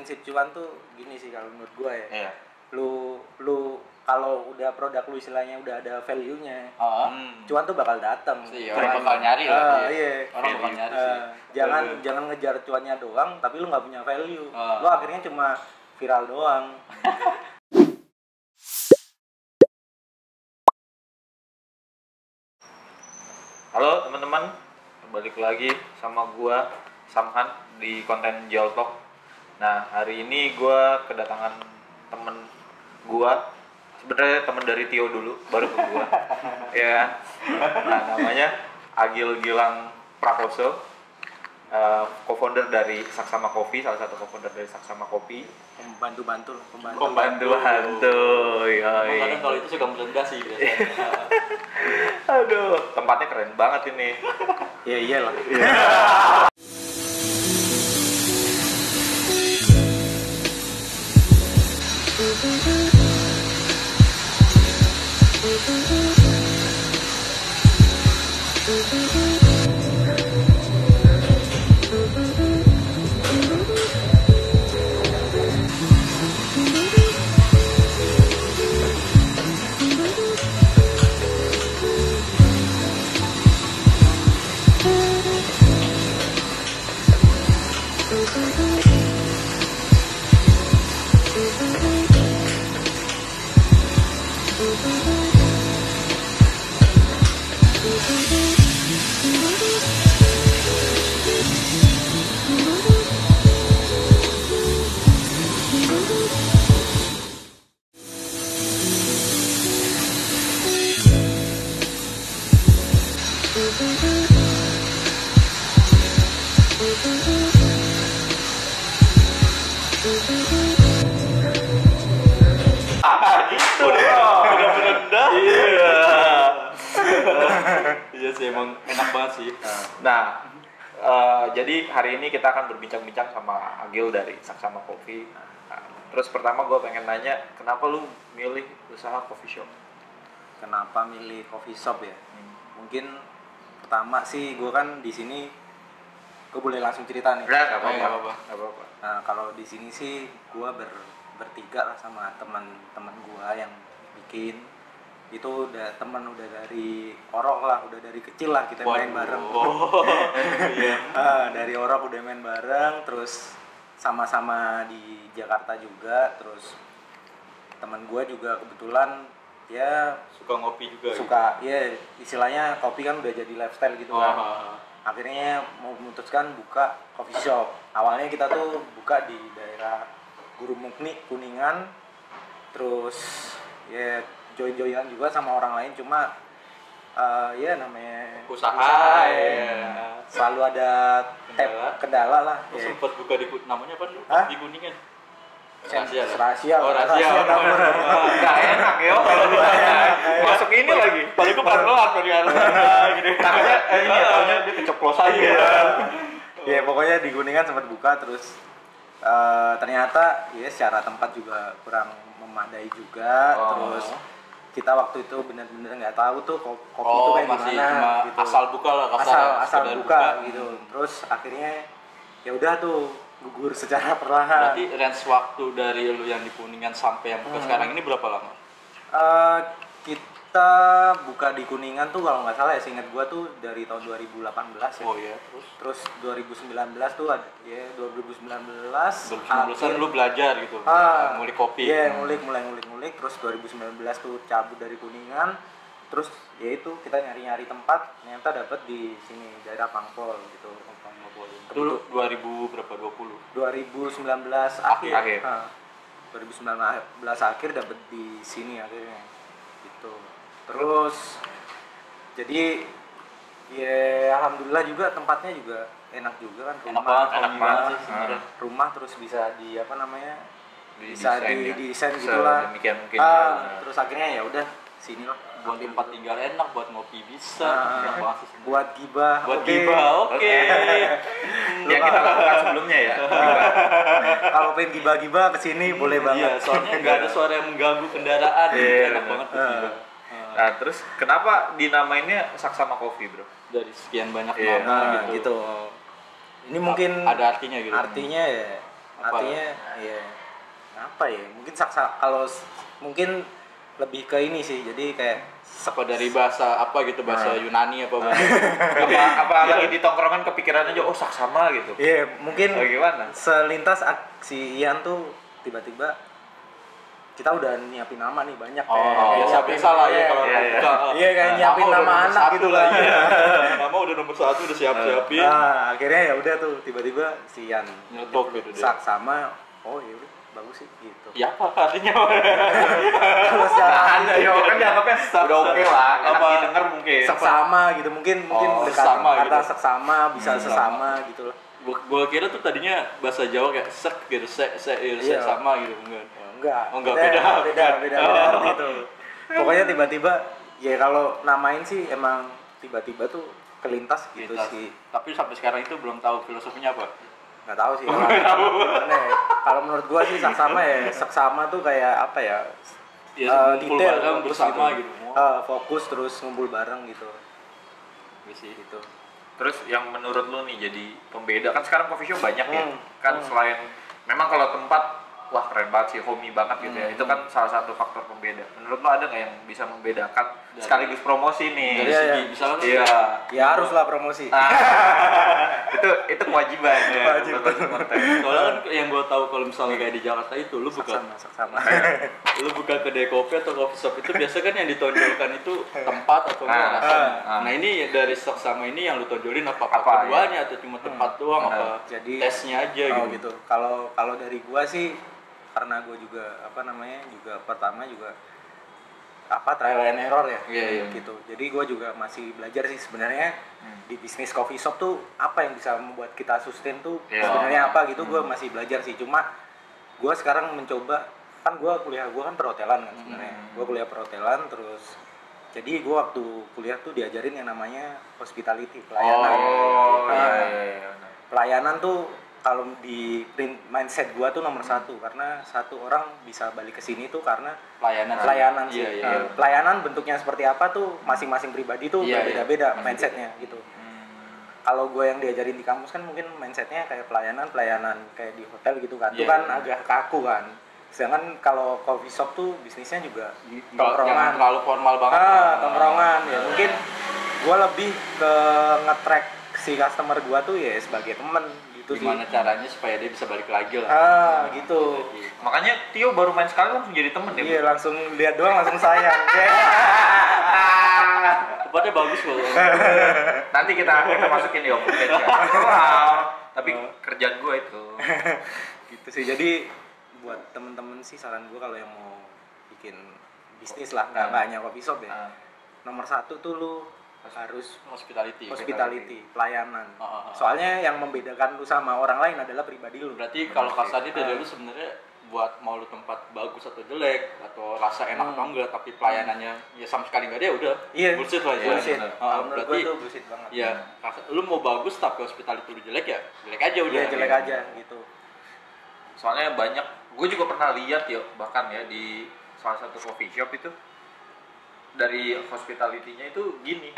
prinsip cuan tuh gini sih kalau menurut gua ya. Iya. Lu kalau udah produk lu istilahnya udah ada value-nya. Cuan tuh bakal datang. Orang bakal nyari lah. Iya. Orang bakal nyari sih. Jangan ngejar cuannya doang tapi lu nggak punya value. Lu akhirnya cuma viral doang. Halo teman-teman, balik lagi sama gua Samhan di konten Joltok. Nah, hari ini gua kedatangan temen gua. Sebenarnya temen dari Tio dulu, baru ke gua. Ya. Nah, namanya Agil Gilang Prakoso. Co-founder dari Saksama Coffee, salah satu co-founder dari Saksama Coffee. Pembantu. Kadang kalau itu suka merendah sih biasanya. Aduh, tempatnya keren banget ini. Ya iyalah. Udah merendah. Iya sih, emang enak banget sih. Nah, jadi hari ini kita akan berbincang-bincang sama Agil dari Saksama Coffee. Nah, terus pertama gue pengen nanya, kenapa lu milih usaha coffee shop? Kenapa milih coffee shop ya? Mungkin pertama sih gue kan di sini, gue boleh langsung cerita nih. Nggak apa-apa. Nah, kalau di sini sih gue bertiga lah sama teman-teman gue yang bikin. Itu udah dari Orok lah, udah dari kecil lah kita main bareng. Dari Orok udah main bareng, terus sama-sama di Jakarta juga. Terus teman gue juga kebetulan ya Suka ngopi juga. Ya istilahnya kopi kan udah jadi lifestyle gitu kan. Akhirnya mau memutuskan buka coffee shop. Awalnya kita tuh buka di daerah Guru Mukni Kuningan, terus ya join-joinan juga sama orang lain, cuma ya namanya Usaha. selalu ada kendala lah. Sempat buka di namanya apa dulu? Di Kuningan. Rahasia. Nggak enak ya kalau Masuk ini lagi. Paling gue pelan kalau dia gini. Tahunya dia keceplosan gitu. Ya pokoknya di Kuningan sempat buka, terus ternyata ya secara tempat juga kurang memadai juga. Terus kita waktu itu benar-benar nggak tahu tuh kopi itu kayak gimana gitu. Asal buka lah, asal buka gitu. Terus akhirnya ya udah tuh gugur secara perlahan. Berarti range waktu dari lu yang di Kuningan sampai yang buka sekarang ini berapa lama? Kita buka di Kuningan tuh kalau nggak salah ya, seingat gua tuh dari tahun 2018 ya. Oh iya, terus 2019 tuh ada ya, 2019 kan lu belajar gitu. Ngulik kopi. Iya, mulai ngulik. Terus 2019 tuh cabut dari Kuningan. Terus ya itu kita nyari tempat, ternyata dapat di sini daerah Pangpol gitu. Dulu 2000 berapa? 2019 akhir. 2019 akhir dapat di sini akhirnya gitu. Terus jadi ya alhamdulillah juga tempatnya juga enak juga kan, enak banget sih sebenarnya. Rumah terus bisa di apa namanya, Bisa didesain gitulah. Mungkin. Terus akhirnya ya udah sini lah. Buat tempat tinggal enak, buat ngopi bisa. Buat gibah. Oke. Yang kita lakukan sebelumnya ya. Kalau pengen gibah kesini boleh banget. Iya, soalnya nggak ada suara yang mengganggu kendaraan. Enak banget tuh gibah. Nah, terus kenapa dinamainnya Saksama Coffee, bro? Dari sekian banyak nama gitu. Ini mungkin ada artinya gitu. Artinya ya Artinya ya apa ya? Mungkin mungkin lebih ke ini sih. Jadi kayak apa dari bahasa apa gitu, bahasa Yunani apa apa lagi di tongkrongan kepikiran aja saksama gitu. Iya, mungkin gimana? Selintas si Ian tuh tiba-tiba kita udah nyiapin nama nih banyak biasa lah ya kalau iya kayak nyiapin nama anak gitu lah. Nama udah nomor 1 udah siapin. Nah, akhirnya ya udah tuh tiba-tiba si Ian nyetok gitu deh. Saksama, ya udah bagus sih gitu. Ya apa artinya? Kalau secara ada ya kan dianggapnya udah oke lah, enak didengar mungkin. Seksama gitu, mungkin sesama kata gitu. seksama bisa sesama gitu lah. Gua kira tuh tadinya bahasa Jawa kayak sek gitu, sama gitu Enggak. Beda arti itu. Pokoknya tiba-tiba ya kalau namain sih emang tiba-tiba tuh kelintas gitu sih. Tapi sampai sekarang itu belum tahu filosofinya apa. Nggak tahu sih. Kalau menurut gua sih seksama tuh kayak apa ya? Detail bersama gitu. Fokus terus ngumpul bareng gitu. Gitu. Terus yang menurut lu nih jadi pembeda kan sekarang coffee shop banyak ya. Kan selain memang kalau tempat wah keren banget sih, homey banget gitu ya. Itu kan salah satu faktor pembeda. Menurut lo ada nggak yang bisa membedakan sekaligus promosi nih? Dari segi misalnya ya haruslah promosi. Itu kewajiban ya. Soalnya kan yang gue tahu kalau misalnya kayak di Jakarta itu lu buka Saksama. Lu buka kedai kopi atau coffee shop itu biasa kan yang ditonjolkan itu tempat atau rasanya. Nah ini dari Saksama ini yang lu tonjolin apa keduanya atau cuma tempat doang apa jadi tesnya aja gitu. Kalau dari gua sih karena gue juga pertama juga trial and error ya gitu. Jadi gue juga masih belajar sih sebenarnya di bisnis coffee shop tuh apa yang bisa membuat kita sustain tuh sebenarnya apa gitu. Gue masih belajar sih, cuma gue sekarang mencoba, kan gue kan perhotelan kan sebenarnya. Gue kuliah perhotelan terus jadi gue waktu kuliah tuh diajarin yang namanya hospitality, pelayanan. Pelayanan tuh kalau di mindset gua tuh nomor 1, karena satu orang bisa balik ke sini tuh karena pelayanan sih. Pelayanan bentuknya seperti apa tuh masing-masing pribadi tuh berbeda-beda mindsetnya gitu. Kalau gua yang diajarin di kampus kan mungkin mindsetnya kayak pelayanan kayak di hotel gitu kan. Itu kan agak kaku kan. Sedangkan kalau coffee shop tuh bisnisnya juga tongkrongan. Terlalu formal banget. Tongkrongan ya. Mungkin gua lebih ke nge-track si customer gua tuh ya sebagai temen. Gimana caranya supaya dia bisa balik lagi lah. Gitu. Makanya Tio baru main sekali langsung jadi temen ya. Iya, langsung lihat doang langsung sayang. Tempatnya bagus loh. Nanti kita masukin di open ya. Tapi kerjaan gue itu. Gitu sih. Jadi buat temen-temen sih saran gue kalau yang mau bikin bisnis lah, nggak hanya coffee shop ya. Nomor 1 tuh lu harus hospitality, pelayanan. Soalnya yang membedakan lu sama orang lain adalah pribadi lu. Berarti kalau kasarnya dari lu sebenarnya buat mau lu tempat bagus atau jelek atau rasa enak atau enggak, tapi pelayanannya ya sama sekali enggak, dia udah bullshit lah ya. Berarti itu bullshit banget. Iya, lu mau bagus tapi hospitality lu jelek ya jelek aja udah. Iya, jelek aja gitu. Soalnya banyak, gue juga pernah lihat ya, bahkan ya di salah satu coffee shop itu dari hospitality-nya itu gini.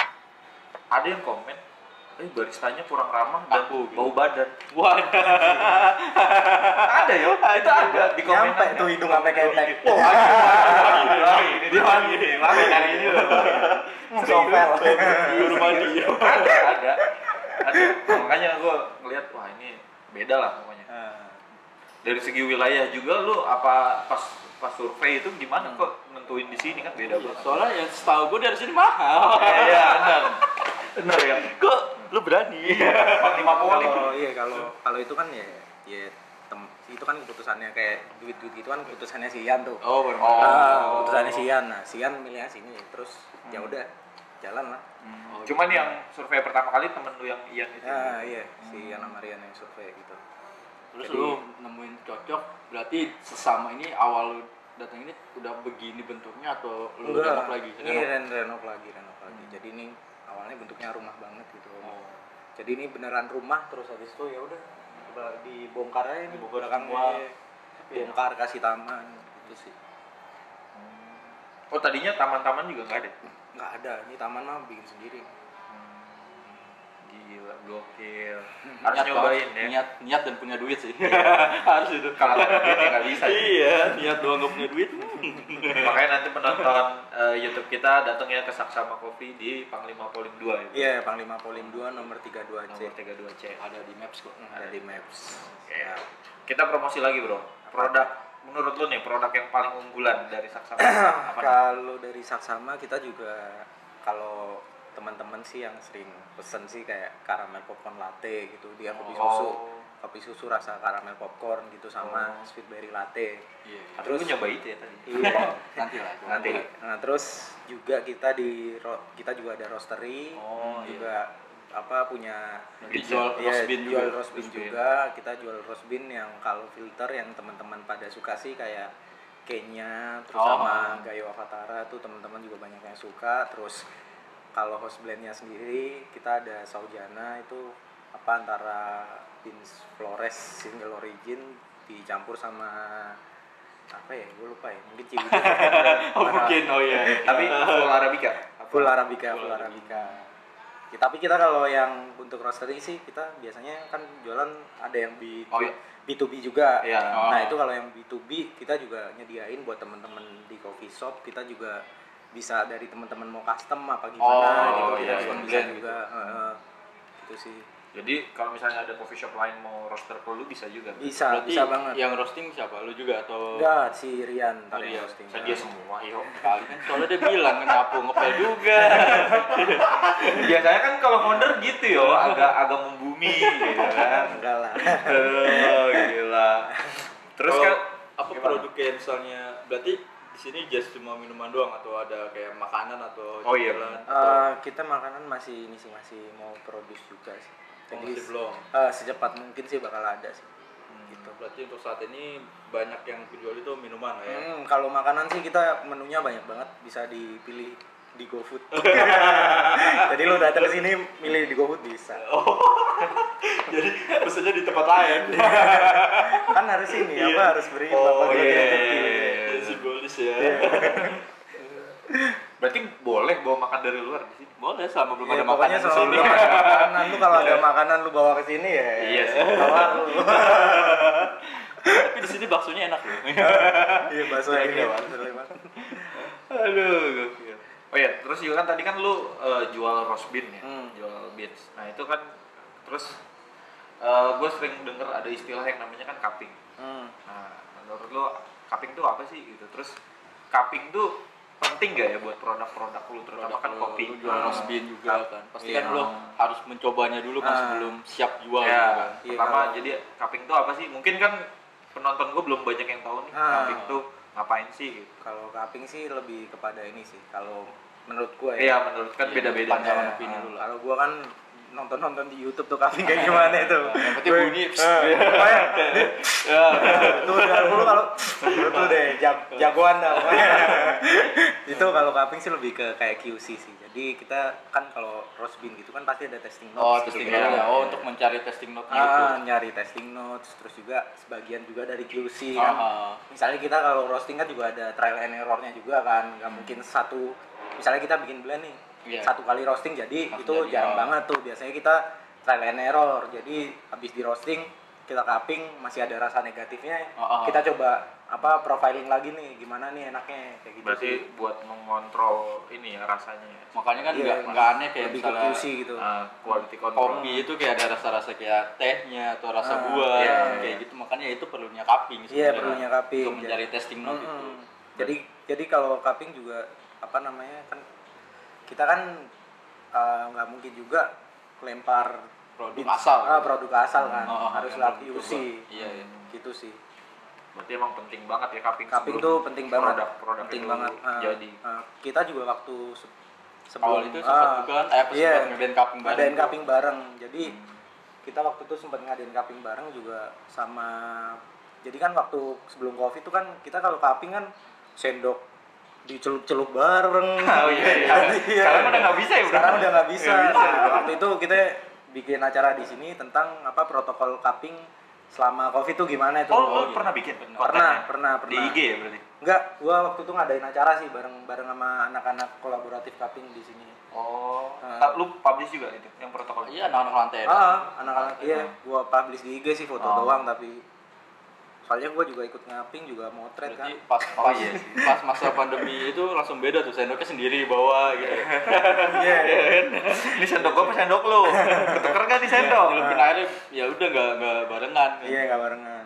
Ada yang komen, baristanya kurang ramah dan bau badan. Wah, ada ya, itu ada di komen. Nyampe tuh hidung sampai ketek. Wangi dari ini. Sopel. Ada. Makanya gue ngeliat, wah ini beda lah pokoknya. Dari segi wilayah juga lu apa pas survei itu gimana kok nentuin di sini kan beda banget. Soalnya yang setahu gue dari sini mahal. Iya, benar ya. Kok lu berani? 50 iya kalau itu kan ya itu kan keputusannya kayak duit gitu kan keputusannya si Ian tuh. Keputusannya si Ian. Nah, si Ian milihnya sini terus ya udah jalan lah. Cuman yang survei pertama kali temen lu yang Ian itu. Iya, si Ian sama Rian yang survei gitu. Terus lu nemuin cocok, berarti sesama ini awal datang ini udah begini bentuknya atau lu renov lagi? Ini renov lagi. Jadi ini awalnya bentuknya rumah banget gitu. Jadi ini beneran rumah, terus habis itu ya udah dibongkar aja nih, bongkar kasih taman gitu sih. Tadinya taman-taman juga nggak ada? Nggak ada, ini taman mah bikin sendiri. Gila, gokil. Harus Niat nyobain banget. ya. Niat dan punya duit sih. Harus itu. Kalau nggak ada duit ya nggak bisa. Iya, niat doang nggak punya duit. Makanya nanti penonton YouTube kita datang ya ke Saksama Coffee di Panglima Polim 2 ya. Iya, Panglima Polim 2 nomor 32C. Nomor 32C. Ada di Maps kok. Ada di Maps. Ya. Kita promosi lagi, Bro. Produk menurut lu nih produk yang paling unggulan dari Saksama apa? Kalau dari Saksama kita juga kalau teman-teman sih yang sering pesen sih kayak karamel popcorn latte gitu, dia kopi susu rasa karamel popcorn gitu sama sweet berry latte. Iya. Terus nyoba itu ya tadi. Iya. Nanti. Nah, terus juga kita juga ada roastery. Juga punya jual roast bean jual juga. roast bean juga. Kita jual roast bean yang kalau filter yang teman-teman pada suka sih kayak Kenya terus sama Gayo Avatara tuh teman-teman juga banyak yang suka. Terus kalau house blendnya sendiri kita ada Saujana itu antara beans Flores single origin dicampur sama gue lupa ya, mungkin Cibut. Tapi full Arabica. Ya, tapi kita kalau yang untuk roastery sih kita biasanya kan jualan ada yang B2B juga. Nah, itu kalau yang B2B kita juga nyediain buat teman-teman di coffee shop, kita juga bisa dari teman-teman mau custom apa gimana kita juga bisa juga gitu sih. Jadi kalau misalnya ada coffee shop lain mau roaster ke lu bisa juga. Bisa banget. Yang roasting siapa? Lu juga atau? Enggak, si Rian tadi roasting. Dia semua, yo. Kali kan soalnya dia bilang kenapa ngepel juga. Biasanya kan kalau founder gitu yo, agak membumi gitu kan. Enggak lah. Gila. Terus Kalau kan apa produknya misalnya berarti di sini just cuma minuman doang atau ada kayak makanan atau jualan? Kita makanan masih mau produce juga sih. Jadi masih belum. Secepat mungkin sih bakal ada sih. Gitu. Berarti untuk saat ini banyak yang dijual itu minuman lah ya. Kalau makanan sih kita menunya banyak banget, bisa dipilih di GoFood. Jadi lo datang ke sini milih di GoFood bisa. Jadi pesannya di tempat lain. Kan harus ini harus beri Simbolis ya. berarti boleh bawa makan dari luar di sini. Boleh selama belum ada pokoknya makanan di selama sini. belum ada makanan lu kalau ada makanan lu bawa ke sini ya. Iya sih. Bawa lu. Tapi di sini baksonya enak loh. Iya, bakso ini. Aduh, gokil. Oh ya, terus juga kan tadi kan lu jual roast bean ya, jual beans. Nah itu kan terus gue sering denger ada istilah yang namanya kan cupping. Nah menurut lu cupping tuh apa sih gitu? Terus cupping tuh penting gak ya buat produk-produk lu, terutama kan kopi? Jual roast bean juga kan. Pasti kan lu harus mencobanya dulu kan sebelum siap jual gitu kan. Pertama jadi cupping tuh apa sih? Mungkin kan penonton gue belum banyak yang tahu nih cupping tuh ngapain sih gitu. Kalau cupping sih lebih kepada ini sih. Kalau menurut gua Iya, menurut kan beda-beda. Pandangan opini dulu lah. Kalau gua kan nonton di YouTube tuh cupping kayak gimana itu. Yang penting bunyi. Tuh udah dulu kalau itu deh jagoan dah. Itu kalau cupping sih lebih ke kayak QC sih. Jadi kita kan kalau roast bean gitu kan pasti ada testing notes. Testing note. Untuk mencari testing note gitu. Nyari testing notes, terus juga sebagian juga dari QC kan. Misalnya kita kalau roasting kan juga ada trial and error-nya juga kan. Nggak mungkin misalnya kita bikin blend nih. Satu kali roasting jadi itu jarang banget tuh. Biasanya kita trial and error. Jadi habis di roasting kita cupping masih ada rasa negatifnya. Kita coba profiling lagi nih gimana nih enaknya kayak gitu. Berarti sih. buat mengontrol ini ya rasanya. Makanya kan nggak aneh kayak lebih misalnya QC gitu. Quality control. Kopi itu kayak ada rasa-rasa kayak tehnya atau rasa buah kayak gitu. Makanya itu perlunya cupping sebenarnya. Iya, perlunya cupping. Untuk mencari testing note itu. Jadi kalau cupping juga kan kita kan nggak mungkin juga lempar produk asal kan harus lewat QC. Iya. Gitu sih. Berarti emang penting banget ya cupping. Cupping tuh penting banget. Produk penting itu banget. Jadi Kita juga waktu sebelum itu sempat juga kan ngadain cupping bareng. Ngadain cupping bareng. Jadi kita waktu itu sempat ngadain cupping bareng juga sama. Jadi kan waktu sebelum Covid itu kan kita kalau cupping kan sendok dicelup-celup bareng. Sekarang udah nggak bisa ya, bro. Sekarang udah nggak bisa. Waktu itu kita bikin acara di sini tentang protokol cupping selama Covid itu gimana itu. Oh, pernah bikin? Pernah. Di IG ya berarti? Enggak, gua waktu itu ngadain acara sih bareng sama anak-anak kolaboratif cupping di sini. Oh, lu publish juga itu yang protokol? Iya, anak-anak lantai. Anak-anak iya, gua publish di IG sih foto doang, tapi soalnya gua juga ikut ngaping juga motret kan. Pas masa pandemi itu langsung beda tuh, sendoknya sendiri bawa gitu. Iya. Ini sendok gua apa sendok lu? Ketuker kan di sendok? Ngelupin airnya ya udah nggak barengan. Iya, nggak barengan.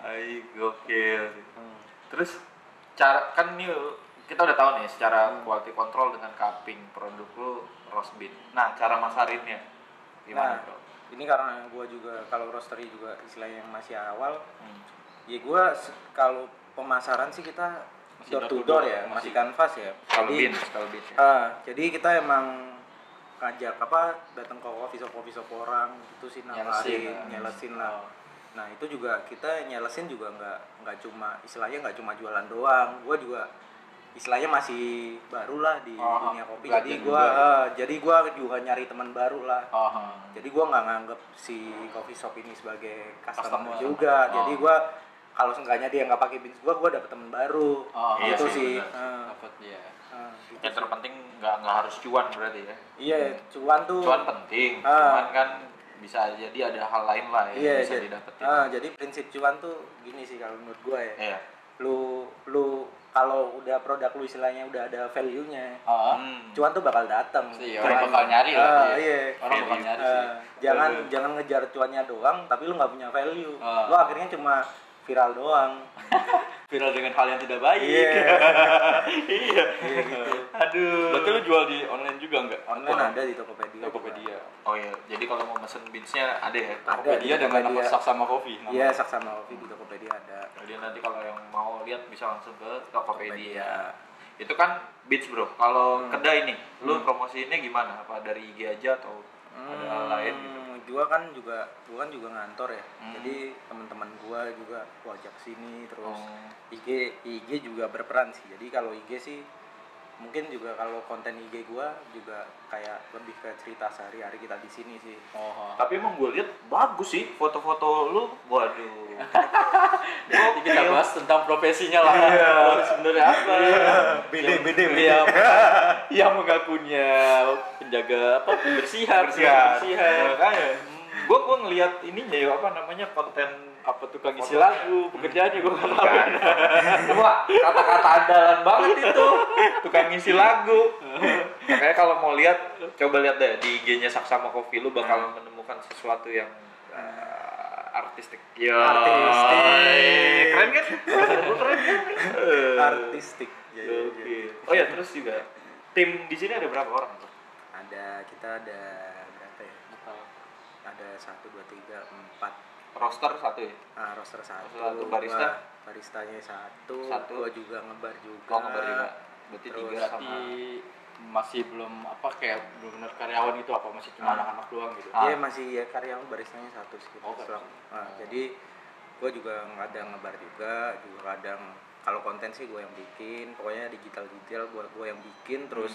Ay, gokil. Terus cara kan nih kita udah tahu nih secara quality control dengan cupping produk lu roast bean. Nah, cara masarinnya gimana, Bro? Ini karena gua juga kalau roastery juga istilahnya yang masih awal. Ya gua kalau pemasaran sih kita door to door ya, masih canvas ya. Kalau bean ya. Jadi kita emang ngajak datang ke coffee shop orang gitu sih nyelesin lah. Nah itu juga kita nyelesin juga nggak cuma istilahnya nggak cuma jualan doang. Gua juga istilahnya masih baru lah di dunia kopi. Jadi gua juga nyari teman baru lah. Jadi gua nggak nganggep si coffee shop ini sebagai customer juga. Jadi gua kalau seenggaknya dia nggak pakai beans gua dapet teman baru. Gitu sih. Dapat ya. Yang terpenting nggak harus cuan berarti ya. Iya, cuan penting. Cuman kan bisa jadi ada hal lain lah yang bisa didapetin. Jadi prinsip cuan tuh gini sih kalau menurut gua ya. Iya. Lu kalau udah produk lu istilahnya udah ada value-nya. Cuan tuh bakal datang. Iya, orang bakal nyari lah. Orang bakal nyari sih. Jangan ngejar cuannya doang tapi lu nggak punya value. Lu akhirnya cuma viral doang. Viral dengan hal yang tidak baik. Iya. Gitu. Aduh. Berarti lu jual di online juga enggak? Online ada di Tokopedia. Oh iya, jadi kalau mau mesen beansnya ada ya? Tokopedia dengan nama Saksama Coffee. Iya, Saksama Coffee di Tokopedia ada. Jadi nanti kalau yang mau lihat bisa langsung ke Tokopedia. Itu kan beans bro, kalau kedai nih, lu promosiinnya gimana? Apa dari IG aja atau ada hal lain gitu? Gua kan juga ngantor ya. Jadi teman-teman gua juga gua ajak sini terus IG juga berperan sih. Jadi kalau IG sih mungkin juga kalau konten IG gua juga kayak lebih ke cerita sehari-hari kita di sini sih. Tapi emang gue lihat bagus sih foto-foto lu. Waduh. Nanti kita bahas tentang profesinya lah. Sebenarnya apa? Beda. Yang mengakunya penjaga pembersihan. Makanya gue ngelihat ininya ya konten tukang isi lagu, pekerjaannya gue nggak tahu. Wah, kata-kata andalan banget itu, tukang ngisi lagu. Makanya kalau mau lihat, coba lihat deh di IG-nya Saksama Coffee, lu bakal menemukan sesuatu yang artistik. Keren kan? Artistik. Oh ya, terus juga tim di sini ada berapa orang? Kita ada berapa ya? Ada 1, 2, 3, 4. Roster satu ya? Roster satu. Barista? Baristanya satu. Gua juga ngebar juga. Ngebar juga. Berarti terus 3 sama. Masih belum belum benar karyawan itu apa masih cuma anak-anak doang gitu? Iya masih ya karyawan baristanya satu sih. Jadi gua juga kadang ngebar juga kadang kalau konten sih gua yang bikin. Pokoknya digital gua yang bikin terus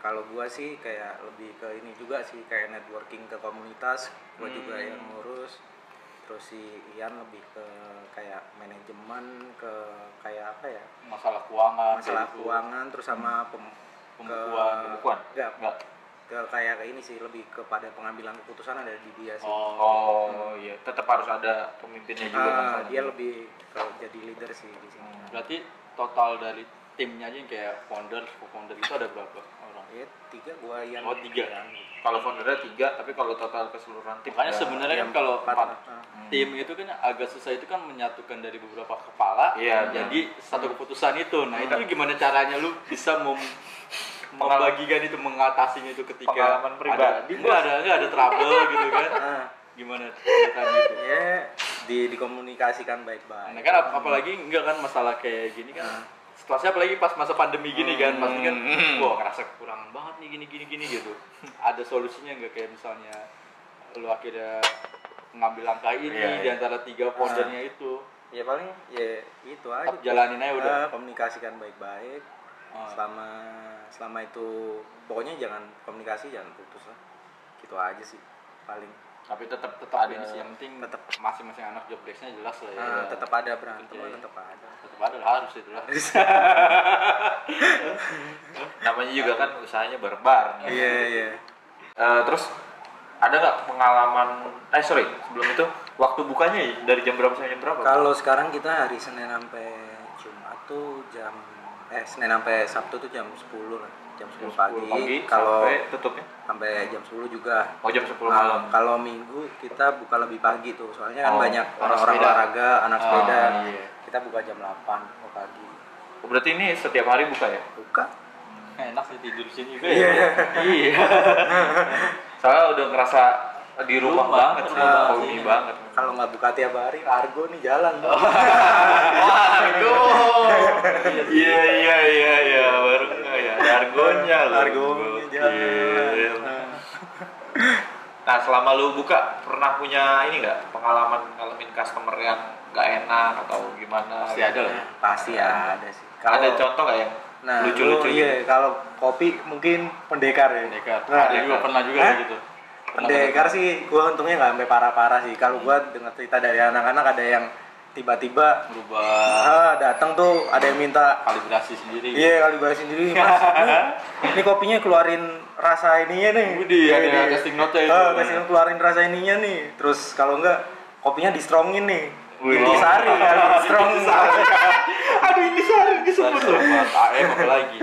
kalau gua sih kayak lebih ke ini juga sih kayak networking ke komunitas gua juga yang ngurus terus si Ian lebih ke kayak manajemen ke kayak apa ya masalah keuangan terus sama pembukuan enggak ke kayak ini sih lebih kepada pengambilan keputusan ada di dia sih. Iya tetap harus ada pemimpinnya juga dia lebih ke jadi leader sih di sini. Berarti total dari timnya aja yang kayak co-founder itu ada berapa orang? Ya 3 gua yang 3. Kalau foundernya 3 tapi kalau total keseluruhan tim makanya sebenarnya kan kalau 4 tim itu kan agak susah itu kan menyatukan dari beberapa kepala jadi satu keputusan itu. Nah itu gimana caranya lu bisa membagikan itu mengatasinya itu ketika pengalaman pribadi ada trouble gitu kan? Gimana ceritanya itu? Ya dikomunikasikan baik-baik. Nah kan apalagi enggak kan masalah kayak gini kan situasinya apalagi pas masa pandemi gini kan pasti kan wah ngerasa kekurangan banget nih gini gitu. Ada solusinya enggak kayak misalnya lu akhirnya ngambil langkah ini di antara 3 foundernya itu? Ya paling ya itu aja. Jalanin aja udah. Komunikasikan baik-baik. Selama itu pokoknya jangan komunikasi jangan putus lah. Gitu aja sih paling. Tapi tetap ada ini sih, yang penting tetap. masing-masing anak job desk-nya jelas lah ya. Tetap ada berantem, Oke. tetap ada. Tetap ada lah, harus itu lah. namanya juga kan usahanya bareng-bareng. Iya, iya. Terus ada nggak pengalaman? Sebelum itu waktu bukanya ya dari jam berapa sampai jam berapa? Kalau sekarang kita hari Senin sampai Jumat tuh Senin sampai Sabtu tuh jam 10 lah. Jam 10 pagi. Kalau sampai tutupnya? sampai jam 10 juga. Oh, jam 10 malam. Kalau Minggu kita buka lebih pagi tuh. Soalnya kan banyak anak orang-orang sepeda. olahraga, anak sepeda. Iya. Kita buka jam 8 pagi. Oh, berarti ini setiap hari buka ya? Buka. Enak sih tidur di sini juga Iya. ya. Iya. Soalnya udah ngerasa di rumah banget sih, rumah homey sih. banget. Kalau nggak buka tiap hari, Argo nih jalan. Argo. Iya, baru nggak ya. Ada argonya loh. Argonya jalan. Nah, selama lu buka pernah punya ini nggak pengalaman ngalamin customer yang nggak enak atau gimana? Pasti ada lah ya. Pasti ada sih. Ada contoh nggak yang Nah, lucu-lucu? iya, kalau kopi mungkin pendekar ya. Pendekar. Nah, Ada juga pernah juga Hah? kayak gitu. Pendekar sih gua untungnya nggak sampai parah-parah sih. Kalau gua dengar cerita dari anak-anak ada yang tiba-tiba Berubah datang tuh ada yang minta kalibrasi sendiri. iya kalibrasi sendiri mas ini kopinya keluarin rasa ininya nih. Widih, ada casting note-nya itu. casting keluarin rasa ininya nih. Terus kalau enggak kopinya di strongin nih. Wih. Intisari kan strong. Aduh, ini sehari disebut loh. AM apa lagi.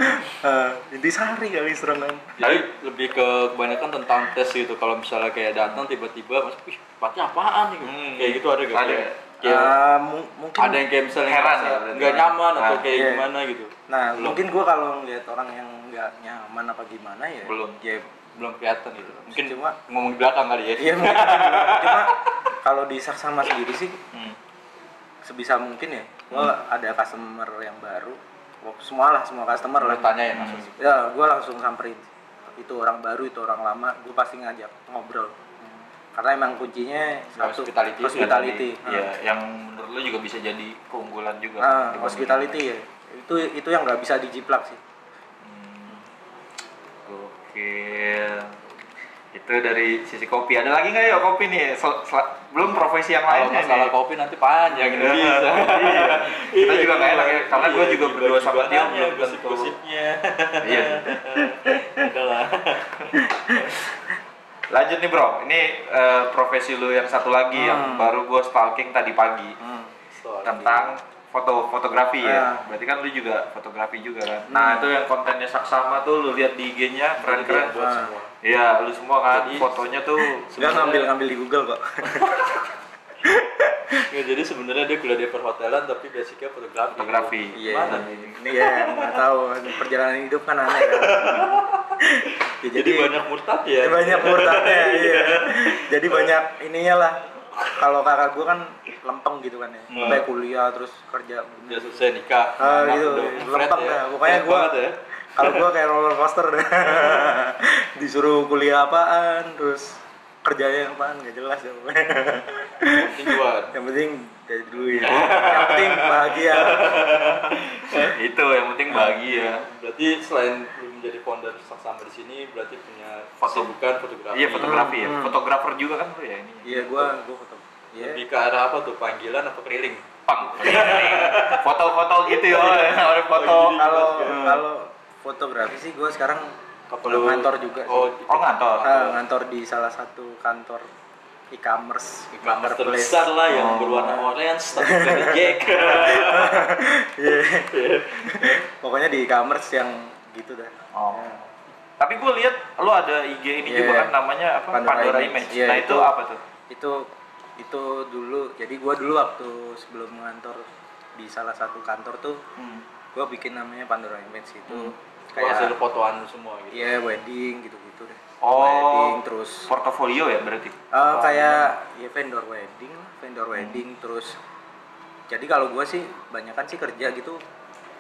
Intisari kali strong kan. Jadi lebih ke kebanyakan tentang tes gitu. Kalau misalnya kayak datang tiba-tiba, mas, wih, tempatnya apaan nih? Kayak gitu ada gak? Ada. Kayak Mungkin ada yang kayak misalnya Heran ngerasa ya, berarti. nggak nyaman atau Nah, kayak iya. gimana gitu. nah Belum. mungkin gua kalau ngeliat orang yang nggak nyaman apa gimana ya Belum. ya Belum kelihatan gitu. Mungkin Cuma- ngomong di belakang kali ya. iya mungkin cuma kalau di Saksama sendiri sih sebisa mungkin ya gua ada customer yang baru semua customer Lo lah tanya ya maksudnya. ya gua langsung samperin itu orang baru itu orang lama gua pasti ngajak ngobrol karena emang kuncinya satu hospitality. Iya, yang menurut lu juga bisa jadi keunggulan juga. Hospitality ya itu yang nggak bisa dijiplak sih. Gokil. Itu dari sisi kopi. Ada lagi nggak ya kopi nih? Belum profesi yang Kalau lainnya masalah nih. kopi nanti panjang ini bisa. Iya. Kita juga nggak enak ya, karena gue juga berdua sama dia Gimana belum tentu. gosip-gosipnya. Iya. Udah lah. Lanjut nih bro, ini profesi lu yang satu lagi yang baru gue stalking tadi pagi tentang fotografi ya. Berarti kan lu juga fotografi juga kan. Nah itu yang kontennya Saksama tuh lu lihat di IG-nya keren-keren. Buat semua. Iya, lu semua kan Jadi- fotonya tuh Nggak ngambil di Google kok. Ya, jadi sebenarnya dia kuliah di perhotelan tapi basicnya fotografi. fotografi. Iya. Mana nih? Ini ya nggak tahu perjalanan hidup kan aneh kan. Ya, Jadi banyak murtad ya. banyak murtadnya iya. Jadi banyak ininya lah. Kalau kakak gua kan lempeng gitu kan ya. Sampai kuliah terus kerja. Udah selesai nikah. anak Gitu. udah Lempeng flat dah. Pokoknya Flat gua banget ya. kalau gua kayak roller coaster deh. Disuruh kuliah apaan, terus kerjanya apaan nggak jelas ya. Yang penting buat. Yang penting dari dulu ya. Yang penting bahagia. Itu yang penting bahagia. Berarti selain lu menjadi founder Saksama di sini, berarti punya kesibukan fotografi. Iya fotografi ya. Fotografer juga kan lu ya ini. Iya, gua foto. Iya. Lebih ke arah apa tuh, panggilan atau keliling? Foto-foto gitu ya, orang foto. Kalau fotografi sih gua sekarang Perlu- ngantor juga sih. Oh, Oh ngantor. Ngantor di salah satu kantor e-commerce gambar marketplace. terbesar lah yang berwarna orange tapi dari Jack. Iya. Pokoknya di e-commerce yang gitu dah. Oh. Tapi gue lihat lo ada IG ini Iya. juga kan namanya apa? Pandora Image. Iya, Nah itu apa tuh? Itu dulu. Jadi gua dulu waktu sebelum ngantor di salah satu kantor tuh gua bikin namanya Pandora Image itu Kayak hasil kayak fotoan lu semua gitu. iya wedding gitu-gitu deh. Oh. Wedding terus Portofolio ya berarti. kayak ya vendor wedding terus jadi kalau gua sih banyakan sih kerja gitu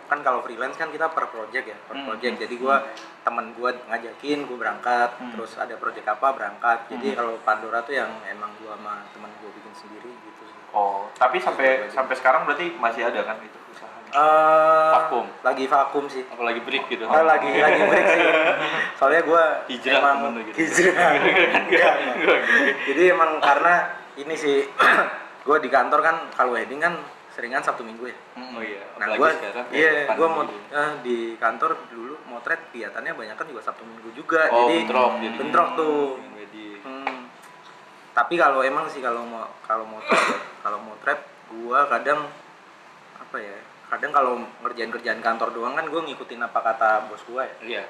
kan kalau freelance kan kita per project ya project jadi gua temen gua ngajakin gua berangkat terus ada project apa berangkat jadi kalau Pandora tuh yang emang gua sama temen gua bikin sendiri gitu sih. Oh. Tapi sampai sekarang berarti masih ada kan itu usahanya? Vakum. Lagi vakum sih. Apalagi break gitu. Lagi break sih. Soalnya gue Hijrah emang temen lu gitu. hijrah. Enggak. Jadi emang karena ini sih gue di kantor kan kalau wedding kan seringan Sabtu Minggu ya. Oh iya. Nah Apalagi gue sekarang kayak iya gue pandemi mau gitu. di kantor dulu motret kegiatannya banyak kan juga Sabtu Minggu juga. Oh, Jadi bentrok tuh. Wedding. Tapi kalau emang sih kalau motret gue kadang apa ya? Kadang kalau ngerjain kantor doang kan gue ngikutin apa kata bos gue ya. Iya.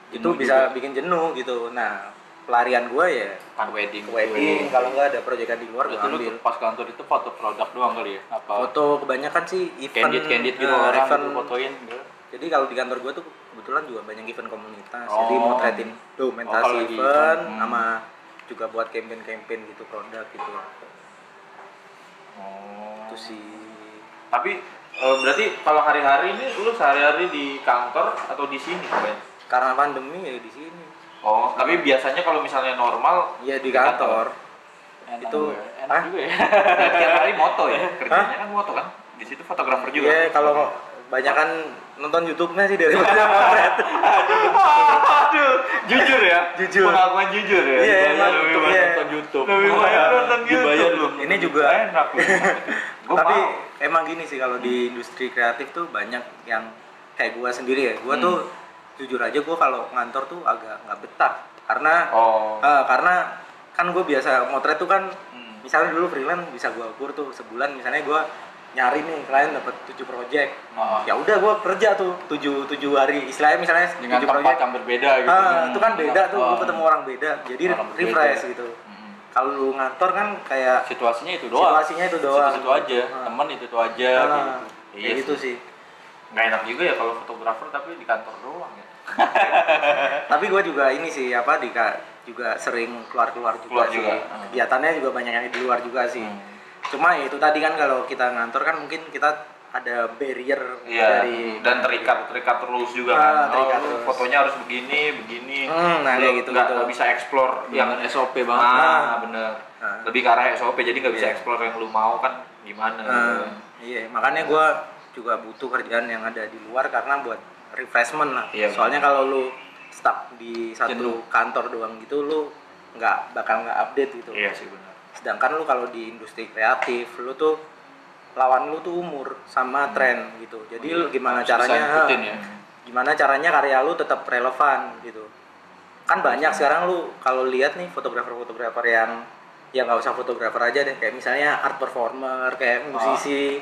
Itu Jenuh bisa juga. bikin jenuh gitu. Nah pelarian gue ya Kan wedding. wedding kalau nggak ada proyekan di luar gue Berarti lu ambil. pas kantor itu foto produk doang kali ya? Apa Foto kebanyakan sih event candid gitu orang event. gitu fotoin gitu. Jadi kalau di kantor gue tuh kebetulan juga banyak event komunitas. Oh. Jadi motretin dokumentasi kalau lagi event event, sama juga buat campaign gitu produk gitu. Oh. Itu sih. Tapi berarti kalau hari-hari ini lu sehari-hari di kantor atau di sini Ben? Karena pandemi ya di sini. Oh, tapi biasanya kalau misalnya normal Iya di kantor. Enak Itu juga ya. Enak juga ya. ya tiap hari moto ya, kerjanya kan moto kan. Di situ fotografer juga. Iya kalau banyakan nonton YouTube-nya sih daripada motret. Aduh, jujur ya. Jujur. Pengakuan jujur ya. Iya, Dibayar emang, lebih banyak iya. nonton YouTube. Lebih banyak nonton Dibayar YouTube. lu. Ini juga Enak loh. Gua tapi mau. emang gini sih kalau di industri kreatif tuh banyak yang kayak gua sendiri ya. Gua tuh jujur aja gua kalau ngantor tuh agak nggak betah karena karena kan gue biasa motret tuh kan misalnya dulu freelance bisa gua ukur tuh sebulan misalnya gua nyari nih klien dapat 7 project. Ya udah gua kerja tuh 7 hari istilahnya misalnya Dengan 7 tempat project. yang berbeda gitu. Itu kan beda tuh gua ketemu orang beda. Jadi Orang berbeda. refresh gitu. Kalau lu ngantor kan kayak Situasinya itu doang. situasinya itu doang. Itu aja. Temen itu aja gitu. Kayak gitu sih. Nggak enak juga ya kalau fotografer tapi di kantor doang ya. Tapi gue juga ini sih apa juga sering keluar juga Keluar sih. juga. Kegiatannya juga banyak yang di luar juga sih. Cuma ya itu tadi kan kalau kita ngantor kan mungkin kita ada barrier Iya. dari Dan terikat terus juga kan. terikat lu terus. fotonya harus begini. Nah Lu kayak gitu nggak bisa explore yang Yang SOP banget. bener. Nah. Lebih ke arah SOP jadi nggak bisa Iya. explore yang lu mau kan gimana. Iya, makanya gue juga butuh kerjaan yang ada di luar karena buat refreshment lah. Iya, Soalnya kalau lu stuck di satu Jenuh. kantor doang gitu, lu bakal nggak update gitu. Iya sih benar. Sedangkan lu kalau di industri kreatif, lu tuh lawan lu tuh umur sama tren gitu. Jadi lu gimana Harus bisa caranya? ngikutin ya. Gimana caranya karya lu tetap relevan gitu. Kan banyak sekarang lu kalau lihat nih fotografer yang ya nggak usah fotografer aja deh, kayak misalnya art performer, kayak musisi,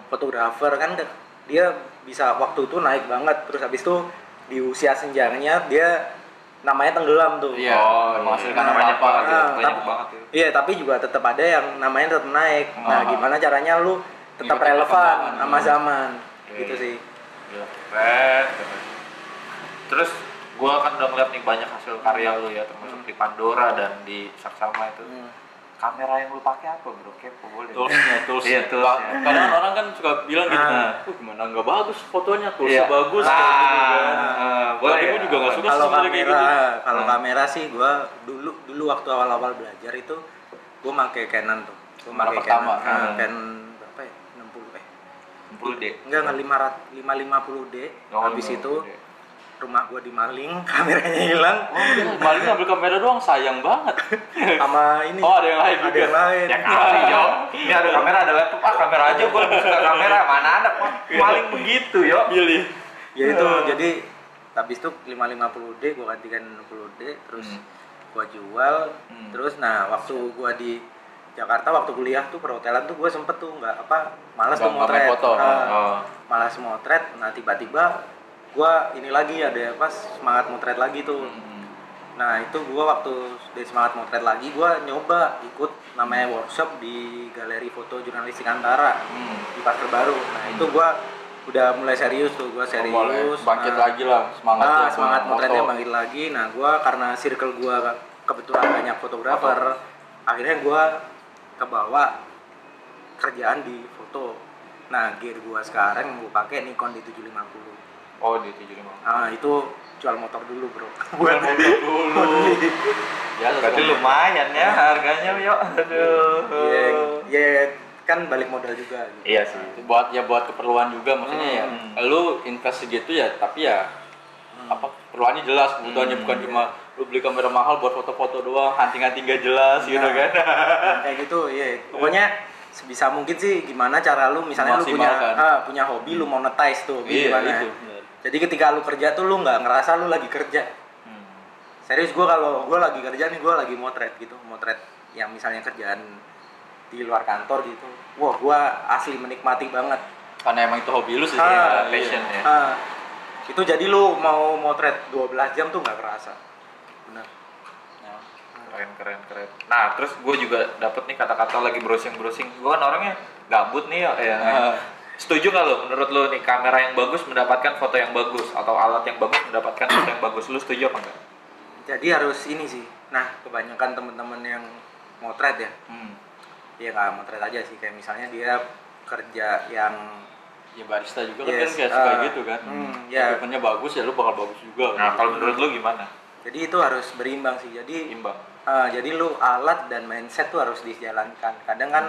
fotografer kan dia bisa waktu itu naik banget, terus habis itu di usia senjanya dia namanya tenggelam tuh. Iya. Menghasilkan Banyak apa banget gitu. ya, banyak banget ya. Iya, tapi juga tetap ada yang namanya tetap naik. Nah, gimana caranya lu tetap Ngikutin relevan perkembangan. sama zaman. Oke. Gitu sih. Iya, keren. Terus gua kan udah ngeliat nih banyak hasil karya lu ya, termasuk di Pandora dan di Saksama itu. Kamera yang lu pakai apa bro? Kepo boleh. Toolsnya. Iya, toolsnya. Kadang orang kan suka bilang gitu, gimana nggak bagus fotonya, toolsnya Iya. bagus kayak gitu kan. Boleh. Tapi gua juga nggak suka Kalau sebenarnya kayak kamera, gitu. kalau kamera sih gua dulu waktu awal-awal belajar itu gua pakai Canon tuh. Gua Kamera pakai pertama. Canon, Canon berapa ya? 60 60D. Enggak 550D. Oh, Habis 550D. itu rumah gua dimaling, kameranya hilang. Maling ambil kamera doang, sayang banget. Sama ini. Oh, ada yang lain Ada juga. yang lain. Ya kali yo. Ini ada kamera, ada laptop. Kamera aja gua lebih suka kamera. Mana ada paling begitu yo. Pilih. Ya itu jadi habis itu 550D gua gantikan 60D terus gua jual. Terus nah waktu gua di Jakarta waktu kuliah tuh perhotelan tuh gua sempet tuh malas tuh Nggak main motret. foto. Malas motret. Nah tiba-tiba gua ini lagi ada semangat motret lagi tuh. Nah itu gua waktu dari semangat motret lagi gua nyoba ikut namanya workshop di Galeri Foto Jurnalistik Antara di Pasar Baru. Nah itu gua udah mulai serius tuh, gua serius. Bangkit lagi lah semangatnya. Semangat motretnya foto. bangkit lagi. Nah gua karena circle gua kebetulan banyak fotografer, akhirnya gua kebawa kerjaan di foto. Nah gear gua sekarang yang gua pakai Nikon D750. Oh di 75. Ah itu jual motor dulu bro. Buat motor dulu. Ya, Berarti lumayan ya harganya yo. Aduh. Iya, kan kan balik modal juga gitu. Iya sih. Buat keperluan juga maksudnya ya. Lu invest segitu ya, tapi ya apa keperluannya jelas, kebutuhannya bukan cuma lu beli kamera mahal buat foto-foto doang, hunting-hunting gak jelas gitu kan. Kayak gitu, iya. Pokoknya sebisa mungkin sih gimana cara lu misalnya lu punya hobi, lu monetize tuh gimana. Itu, jadi ketika lu kerja tuh lu nggak ngerasa lu lagi kerja. Serius, kalau gue lagi kerja nih, gue lagi motret gitu, motret yang misalnya kerjaan di luar kantor gitu. Wah, gue asli menikmati banget. Karena emang itu hobi lu sih, passion ya. Itu jadi lu mau motret 12 jam tuh nggak kerasa. Benar. Keren. Nah, terus gue juga dapet nih kata-kata lagi browsing. Gue kan orangnya gabut nih ya. Setuju nggak lo? Menurut lo nih kamera yang bagus mendapatkan foto yang bagus atau alat yang bagus mendapatkan foto yang bagus? Lo setuju apa enggak? Jadi harus ini sih. Nah, kebanyakan teman-teman yang motret ya. Dia nggak motret aja sih, kayak misalnya dia kerja yang ya barista juga kan kayak suka gitu kan. Equipmentnya bagus ya lu bakal bagus juga. Nah, kalau menurut lu gimana? Jadi itu harus berimbang sih. Jadi imbang. Jadi lu alat dan mindset tuh harus dijalankan. Kadang kan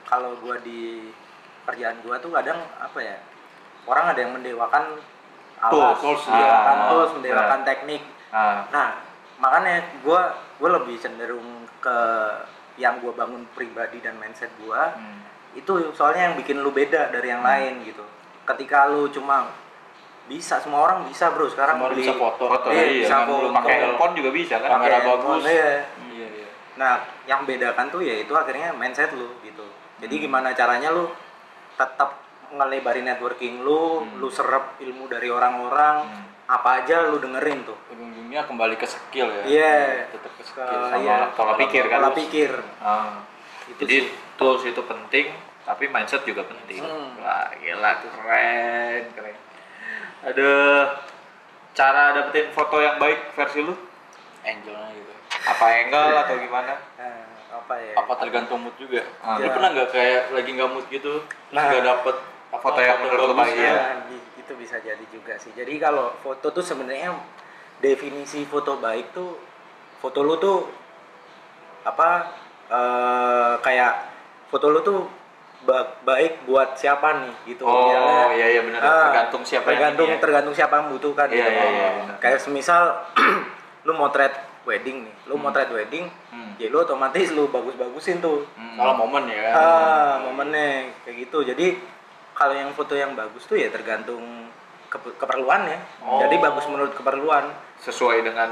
kalau gua di kerjaan gua tuh kadang apa ya? Orang ada yang mendewakan alat, mendewakan teknik. Nah, makanya gua lebih cenderung ke yang gua bangun pribadi dan mindset gua. Itu soalnya yang bikin lu beda dari yang lain gitu. Ketika lu cuma bisa, semua orang bisa bro sekarang semua beli bisa foto, bisa foto, pakai handphone juga bisa kan, kamera bagus. Iya. Nah, yang bedakan tuh ya itu akhirnya mindset lu gitu. Jadi gimana caranya lu tetap ngelebarin networking lu, lu serap ilmu dari orang-orang, apa aja lu dengerin tuh. Ujung-ujungnya kembali ke skill ya. Iya. Tetap ke skill sama pola pikir kan. Pola pikir. Jadi tools itu penting, tapi mindset juga penting. Wah, gila, keren. Aduh, cara dapetin foto yang baik versi lu? Angelnya gitu. Apa angle atau gimana? Apa ya? Apa tergantung mood juga. Lu pernah nggak kayak lagi nggak mood gitu, nggak dapet foto yang menurut lu baik ya? Itu bisa jadi juga sih. Jadi kalau foto tuh sebenarnya definisi foto baik tuh, foto lu tuh apa? Kayak foto lu tuh baik buat siapa nih gitu. Iya benar. Tergantung siapa tergantung siapa yang membutuhkan. Iya. Kayak semisal lu motret wedding nih, lu motret wedding, ya lu otomatis lu bagus-bagusin tuh. Kalau momen ya. Momennya kayak gitu. Jadi kalau yang foto yang bagus tuh ya tergantung keperluannya. Jadi bagus menurut keperluan. Sesuai dengan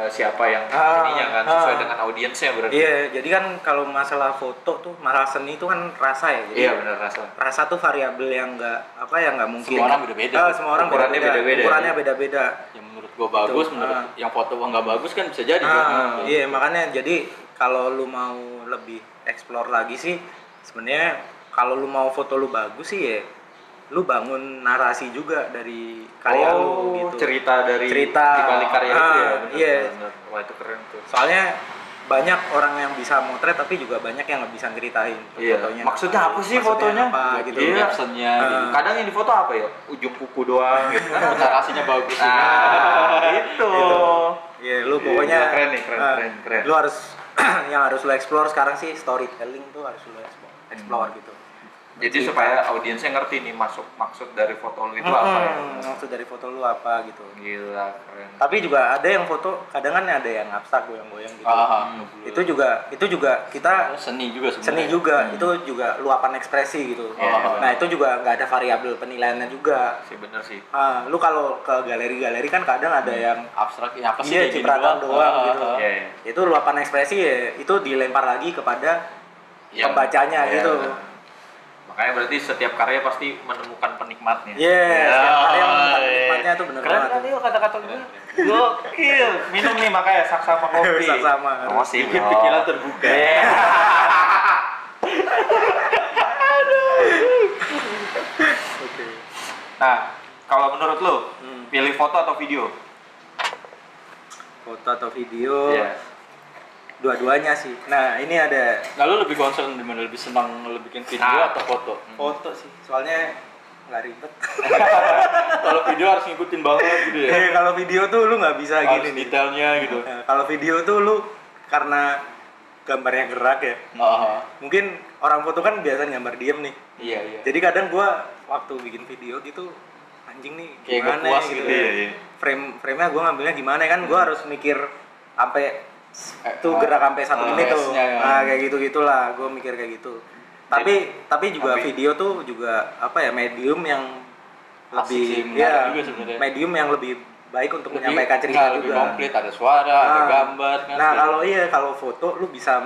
siapa yang ininya kan, sesuai dengan audiensnya berarti. Iya, jadi kan kalau masalah foto tuh, masalah seni itu kan rasa ya. Jadi iya benar, rasa. Rasa tuh variabel yang nggak mungkin. Semua orang beda-beda. Semua orang ukurannya beda-beda. Yang menurut gua bagus, menurut yang foto gua nggak bagus kan bisa jadi. Iya, makanya jadi kalau lu mau lebih explore lagi sih, sebenarnya kalau lu mau foto lu bagus sih ya lu bangun narasi juga dari karya lu gitu. Cerita di balik karya itu ya. Bener. Wah, itu keren tuh. Soalnya banyak orang yang bisa motret tapi juga banyak yang nggak bisa ceritain fotonya. Maksudnya apa sih fotonya? Apa, gitu. Iya, captionnya. Kadang yang difoto apa ya? Ujung kuku doang gitu. Narasinya bagus. Itu. Iya, lu pokoknya keren nih, keren. Lu harus yang harus lu explore sekarang sih storytelling tuh harus lu explore gitu. Jadi supaya audiensnya ngerti nih maksud dari foto lu itu apa ya? Maksud dari foto lu apa gitu. Gila, keren. Tapi juga ada yang foto kadang kan ada yang abstrak goyang-goyang gitu. Itu juga kita seni juga sebenarnya. Seni juga. Itu juga luapan ekspresi gitu. Nah, itu juga nggak ada variabel penilaiannya juga. Sih bener sih. Lu kalau ke galeri-galeri kan kadang ada yang abstrak apa sih? Iya, cipratan doang gitu. Iya. Itu luapan ekspresi ya, itu dilempar lagi kepada pembacanya gitu. Makanya berarti setiap karya pasti menemukan penikmatnya. Setiap karya menemukan penikmatnya tuh bener banget. Keren kan kata-kata gue. Gokil. Minum nih makanya Saksama kopi. Saksama. Masih pikiran terbuka. Oke. Nah, kalau menurut lo, pilih foto atau video? Foto atau video? Dua-duanya sih. Nah, ini ada. Lalu lebih concern di mana, lebih senang bikin video atau foto? Foto sih. Soalnya nggak ribet. Kalau video harus ngikutin banget gitu ya. Kalau video tuh lu nggak bisa harus gini detailnya gitu. Kalau video tuh lu karena gambarnya gerak ya. Mungkin orang foto kan biasa gambar diem nih. Iya. Jadi kadang gua waktu bikin video gitu anjing nih Kayak gimana nggak puas gitu. gitu. Iya. Frame-nya gua ngambilnya gimana kan gua harus mikir sampai tuh gerak sampai 1 menit tuh. PS-nya ya. Nah, kayak gitu-gitulah gua mikir kayak gitu. Tapi juga video tuh juga apa ya medium yang Asik sih, lebih menarik ya juga sebenarnya. medium yang lebih baik untuk Lebih- menyampaikan cerita lebih juga. komplit, ada suara, ada gambar kan. Nah, kalau foto lu bisa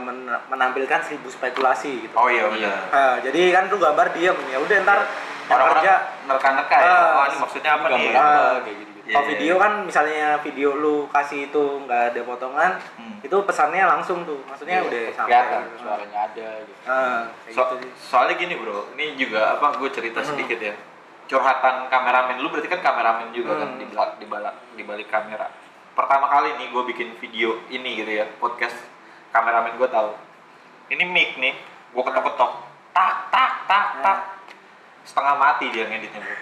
menampilkan 1000 spekulasi gitu. Oh iya benar. Nah, jadi kan lu gambar diem ya udah ntar yang Orang-orang kerja nerka-nerka ya. Oh ini maksudnya apa nih? gambar apa kayak gitu. Iya, kalau video kan misalnya video lu kasih itu nggak ada potongan, itu pesannya langsung tuh, maksudnya Iya, udah kelihatan sampai. suaranya ada gitu. Kayak gitu sih. Soalnya gini bro, ini juga apa gue cerita sedikit ya. Curhatan kameramen lu berarti kan kameramen juga kan di balik kamera. Pertama kali nih gue bikin video ini gitu ya, podcast kameramen gue tahu. Ini mic nih, gue ketok-ketok, tak, setengah mati dia ngeditnya bro.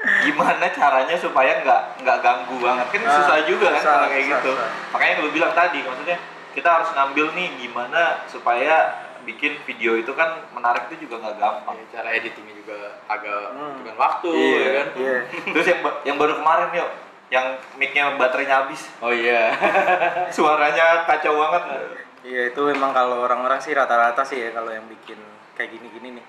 Gimana caranya supaya nggak ganggu banget kan susah juga kan kalau kayak gitu. Makanya gue bilang tadi, maksudnya kita harus ngambil nih gimana supaya bikin video itu kan menarik itu juga nggak gampang. Ya, cara editingnya juga agak butuhkan waktu ya kan. Iya. Terus yang baru kemarin yuk, yang mic-nya baterainya habis, Oh iya. suaranya kacau banget. Iya, itu memang kalau orang-orang sih rata-rata sih ya kalau yang bikin kayak gini-gini nih.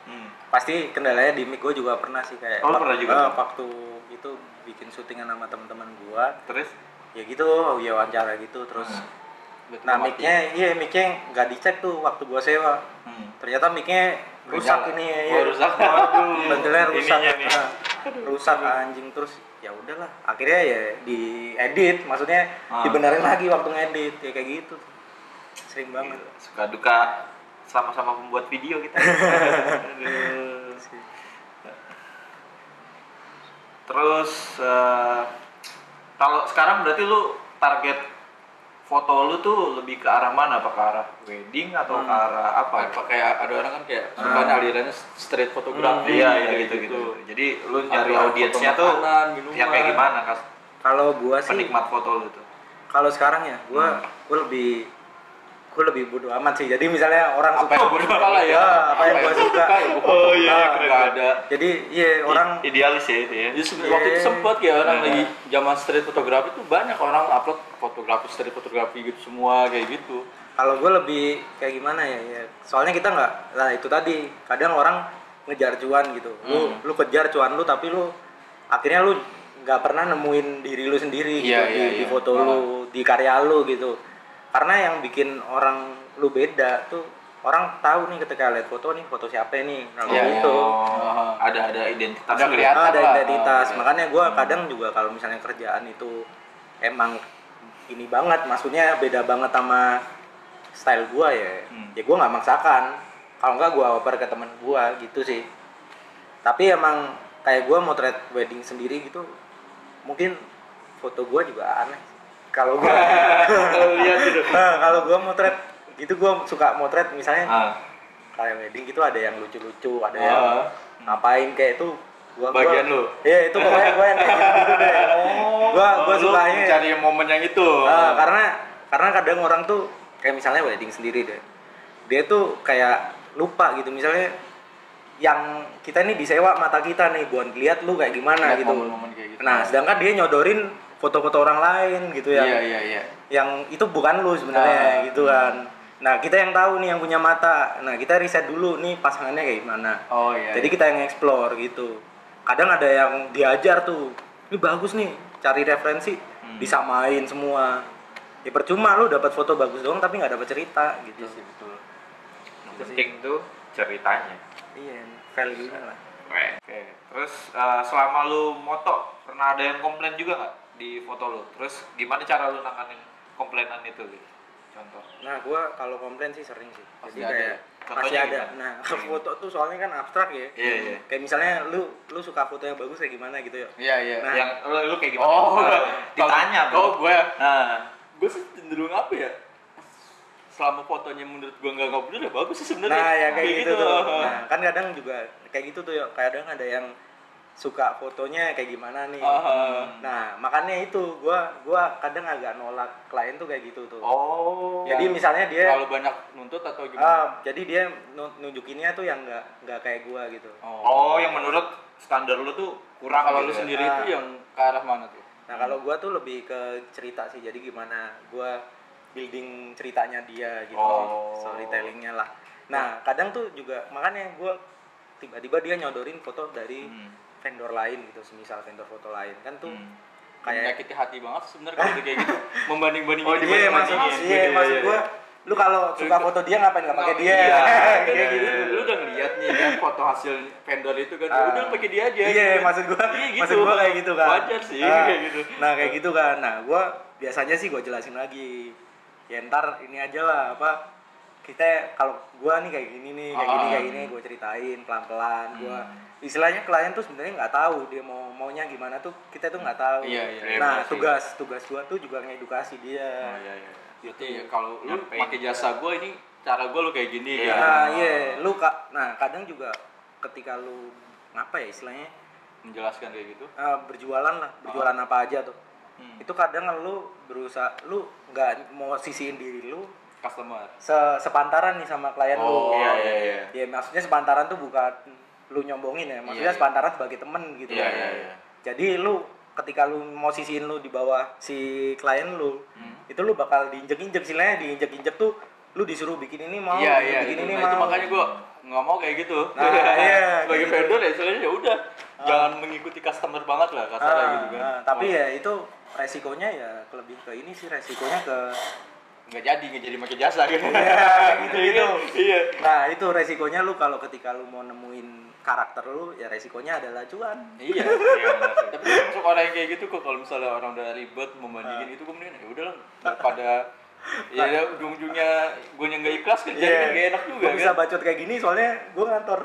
Pasti kendalanya di mic gue juga pernah sih kayak Oh, pernah juga? waktu itu bikin syutingan sama teman-teman gue. Terus Ya gitu, ya wawancara gitu terus. Nah, mic-nya nggak dicek tuh waktu gua sewa. Ternyata mic-nya rusak ini ya. rusak. Waduh, bentelnya rusak. Ininya nih. Nah, rusak anjing terus. Ya udahlah, akhirnya ya diedit, maksudnya dibenerin lagi waktu ngedit ya kayak gitu. Sering banget. suka duka sama-sama membuat video kita. Aduh. Terus kalau sekarang berarti lu target foto lu tuh lebih ke arah mana? Apa ke arah wedding atau ke arah apa? Kayak ada orang kan kayak suka alirannya street photography. Iya gitu. Jadi lu nyari Atau audiensnya foto tuh makanan, minuman. yang kayak gimana Kas? Kalau gua sih Penikmat foto lu tuh. kalau sekarang ya gua lebih bodo amat sih. Jadi misalnya orang Apa suka yang gue suka lah ya. apa yang gua suka. Oh iya, keren. Nggak ada. Jadi iya orang Idealis ya itu ya. Jadi waktu itu sempet ya orang lagi zaman street fotografi tuh banyak orang upload street fotografi gitu semua kayak gitu. kalau gue lebih kayak gimana ya soalnya kita nggak, nah itu tadi kadang orang ngejar cuan gitu, lu kejar cuan lu tapi lu akhirnya lu nggak pernah nemuin diri lu sendiri gitu di foto lu, di karya lu gitu. Karena yang bikin orang lu beda tuh orang tahu nih ketika lihat foto nih foto siapa nih, nah gitu. Ada identitas. Udah kelihatan Ada lah. identitas, makanya gue kadang juga kalau misalnya kerjaan itu emang ini banget, maksudnya beda banget sama style gue ya gue nggak maksakan. Kalau nggak gue oper ke temen gue gitu sih. Tapi emang kayak gue motret wedding sendiri gitu, mungkin foto gue juga aneh. Kalau gue Lihat gitu. kalau gue motret gitu, gue suka motret misalnya kayak wedding gitu ada yang lucu-lucu, ada yang ngapain kayak itu. Bagian lu? Iya itu pokoknya gue yang kayak gitu deh. Gue sukanya cari momen yang itu. Karena kadang orang tuh kayak misalnya wedding sendiri deh, dia tuh kayak lupa gitu misalnya yang kita nih disewa mata kita nih buat lihat lu kayak gimana Lihat gitu. momen-momen kayak gitu. Nah sedangkan dia nyodorin foto-foto orang lain gitu ya. Iya. Yang itu bukan lu sebenarnya gitu kan. Nah kita yang tahu nih yang punya mata. Nah kita riset dulu nih pasangannya kayak gimana. Oh iya. Jadi kita yang explore gitu. Kadang ada yang diajar tuh, ini bagus nih, cari referensi, disamain semua. Ya percuma lu dapat foto bagus doang tapi nggak dapat cerita gitu. Iya sih betul. Yang penting tuh ceritanya. Iya, value-nya lah. Oke. Terus selama lu moto pernah ada yang komplain juga nggak di foto lu? Terus gimana cara lu nanganin komplainan itu gitu? Contoh. Nah, gua kalau komplain sih sering sih. Pasti Jadi ada. kayak Contohnya masih ada. gimana? Nah, foto tuh soalnya kan abstrak ya. Iya. Kayak misalnya lu suka foto yang bagus kayak gimana gitu ya. Iya. Nah, Yang lu kayak gimana? Oh, ditanya Oh, bro. gue sih cenderung apa ya? Selama fotonya menurut gue nggak ngobrol ya bagus sih sebenarnya. Nah, ya kayak gitu tuh. Nah, Nah, kan kadang juga kayak gitu tuh ya. Kadang ada yang suka fotonya kayak gimana nih. Nah, makanya itu gua kadang agak nolak klien tuh kayak gitu tuh. Jadi misalnya dia terlalu banyak nuntut atau gimana? Jadi dia nunjukinnya tuh yang nggak kayak gua gitu. Yang menurut standar lu tuh kurang. Kalau lu gitu sendiri itu yang ke arah mana tuh? Nah, kalau gua tuh lebih ke cerita sih. Jadi gimana gua building ceritanya dia gitu, storytellingnya lah. Nah, kadang tuh juga makanya gua tiba-tiba dia nyodorin foto dari vendor lain gitu, semisal vendor foto lain kan tuh kayak menyakiti hati banget sebenarnya kalau kayak gitu. Membanding-bandingin. Maksud gua lu kalau suka foto dia ngapain nggak pakai dia? Kayak gitu. Lu udah ngeliat nih kan foto hasil vendor itu kan, udah lu pakai dia aja. Iya, maksud gua kayak gitu kan. Wajar sih kayak gitu. Nah, kayak gitu kan. Nah, gua biasanya sih gua jelasin lagi. Ya ntar ini aja lah kita kalau gua nih kayak gini nih, kayak gini gua ceritain pelan-pelan. Gua istilahnya klien tuh sebenarnya nggak tahu dia maunya gimana tuh, kita tuh nggak tahu. Nah, tugas gua tuh juga ngedukasi dia. Berarti kalau lu pakai jasa gue ini cara gue lu kayak gini lu kadang juga ketika lu ngapa ya istilahnya menjelaskan kayak gitu berjualan apa aja tuh itu kadang lu berusaha lu nggak mau sisihin diri lu customer sepantaran nih sama klien lu. Ya maksudnya sepantaran tuh bukan lu nyombongin ya, maksudnya sepantaran sebagai temen gitu. Jadi lu ketika lu mau sisihin lu di bawah si klien lu, itu lu bakal diinjek-injek, istilahnya diinjek-injek tuh lu disuruh bikin ini mau, bikin ini mau. Itu makanya gua nggak mau kayak gitu. Sebagai gitu. vendor ya istilahnya ya udah jangan mengikuti customer banget lah kasarnya gitu kan. Tapi ya itu resikonya ya lebih ke ini sih, resikonya ke nggak jadi pakai jasa gitu. gitu. Iya. Nah, itu resikonya lu kalau ketika lu mau nemuin karakter lu ya resikonya adalah cuan. Iya. Tapi masuk orang yang kayak gitu kok, kalau misalnya orang udah ribet membandingin itu kemudian ya udah lah daripada ya ujung-ujungnya gue yang nggak ikhlas kan jadi kan gak enak juga kan. Bisa bacot kayak gini soalnya gue ngantor.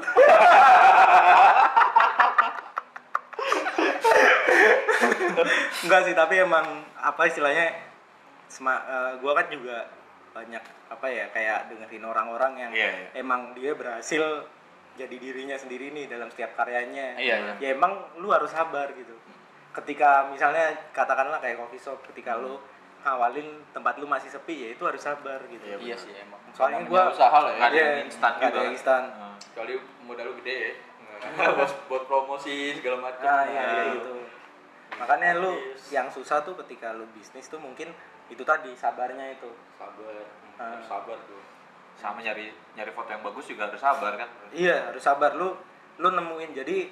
Enggak sih, tapi emang apa istilahnya gue kan juga banyak kayak dengerin orang-orang yang emang dia berhasil jadi dirinya sendiri nih dalam setiap karyanya. Ya emang lu harus sabar gitu. Ketika misalnya katakanlah kayak coffee shop, ketika lu ngawalin tempat lu masih sepi ya itu harus sabar gitu. Iya sih emang. Soalnya gua usaha lah ya. Ada instan juga. Ada instan. Kecuali modal lu gede ya. buat promosi segala macam. Gitu. Makanya lu yang susah tuh ketika lu bisnis tuh mungkin itu tadi sabarnya itu. Sabar tuh. Sama nyari foto yang bagus juga harus sabar kan. Iya, harus sabar. Lu nemuin, jadi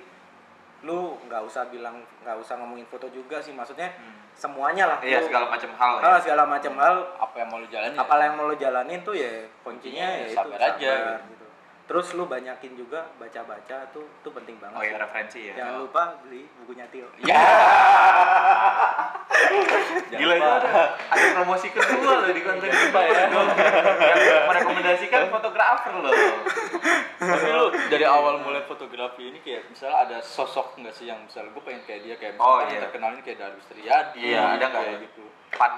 lu nggak usah ngomongin foto juga sih, maksudnya semuanya lah. Segala macam hal ya. Segala macam hal. Apa yang mau lu jalanin? Yang mau lu jalanin tuh ya kuncinya ya sabar itu aja gitu. Terus lu banyakin juga baca-baca tuh penting banget. Referensi ya. Jangan lupa beli bukunya Tio. Gila itu ada promosi kedua loh di konten kita ya. Yang merekomendasikan fotografer loh. Tapi lu dari awal mulai fotografi ini kayak misalnya ada sosok nggak sih yang misalnya gue pengen kayak dia, kayak misalnya yang terkenal ini kayak Darwis Triadi. Ada nggak kayak gitu. Bukan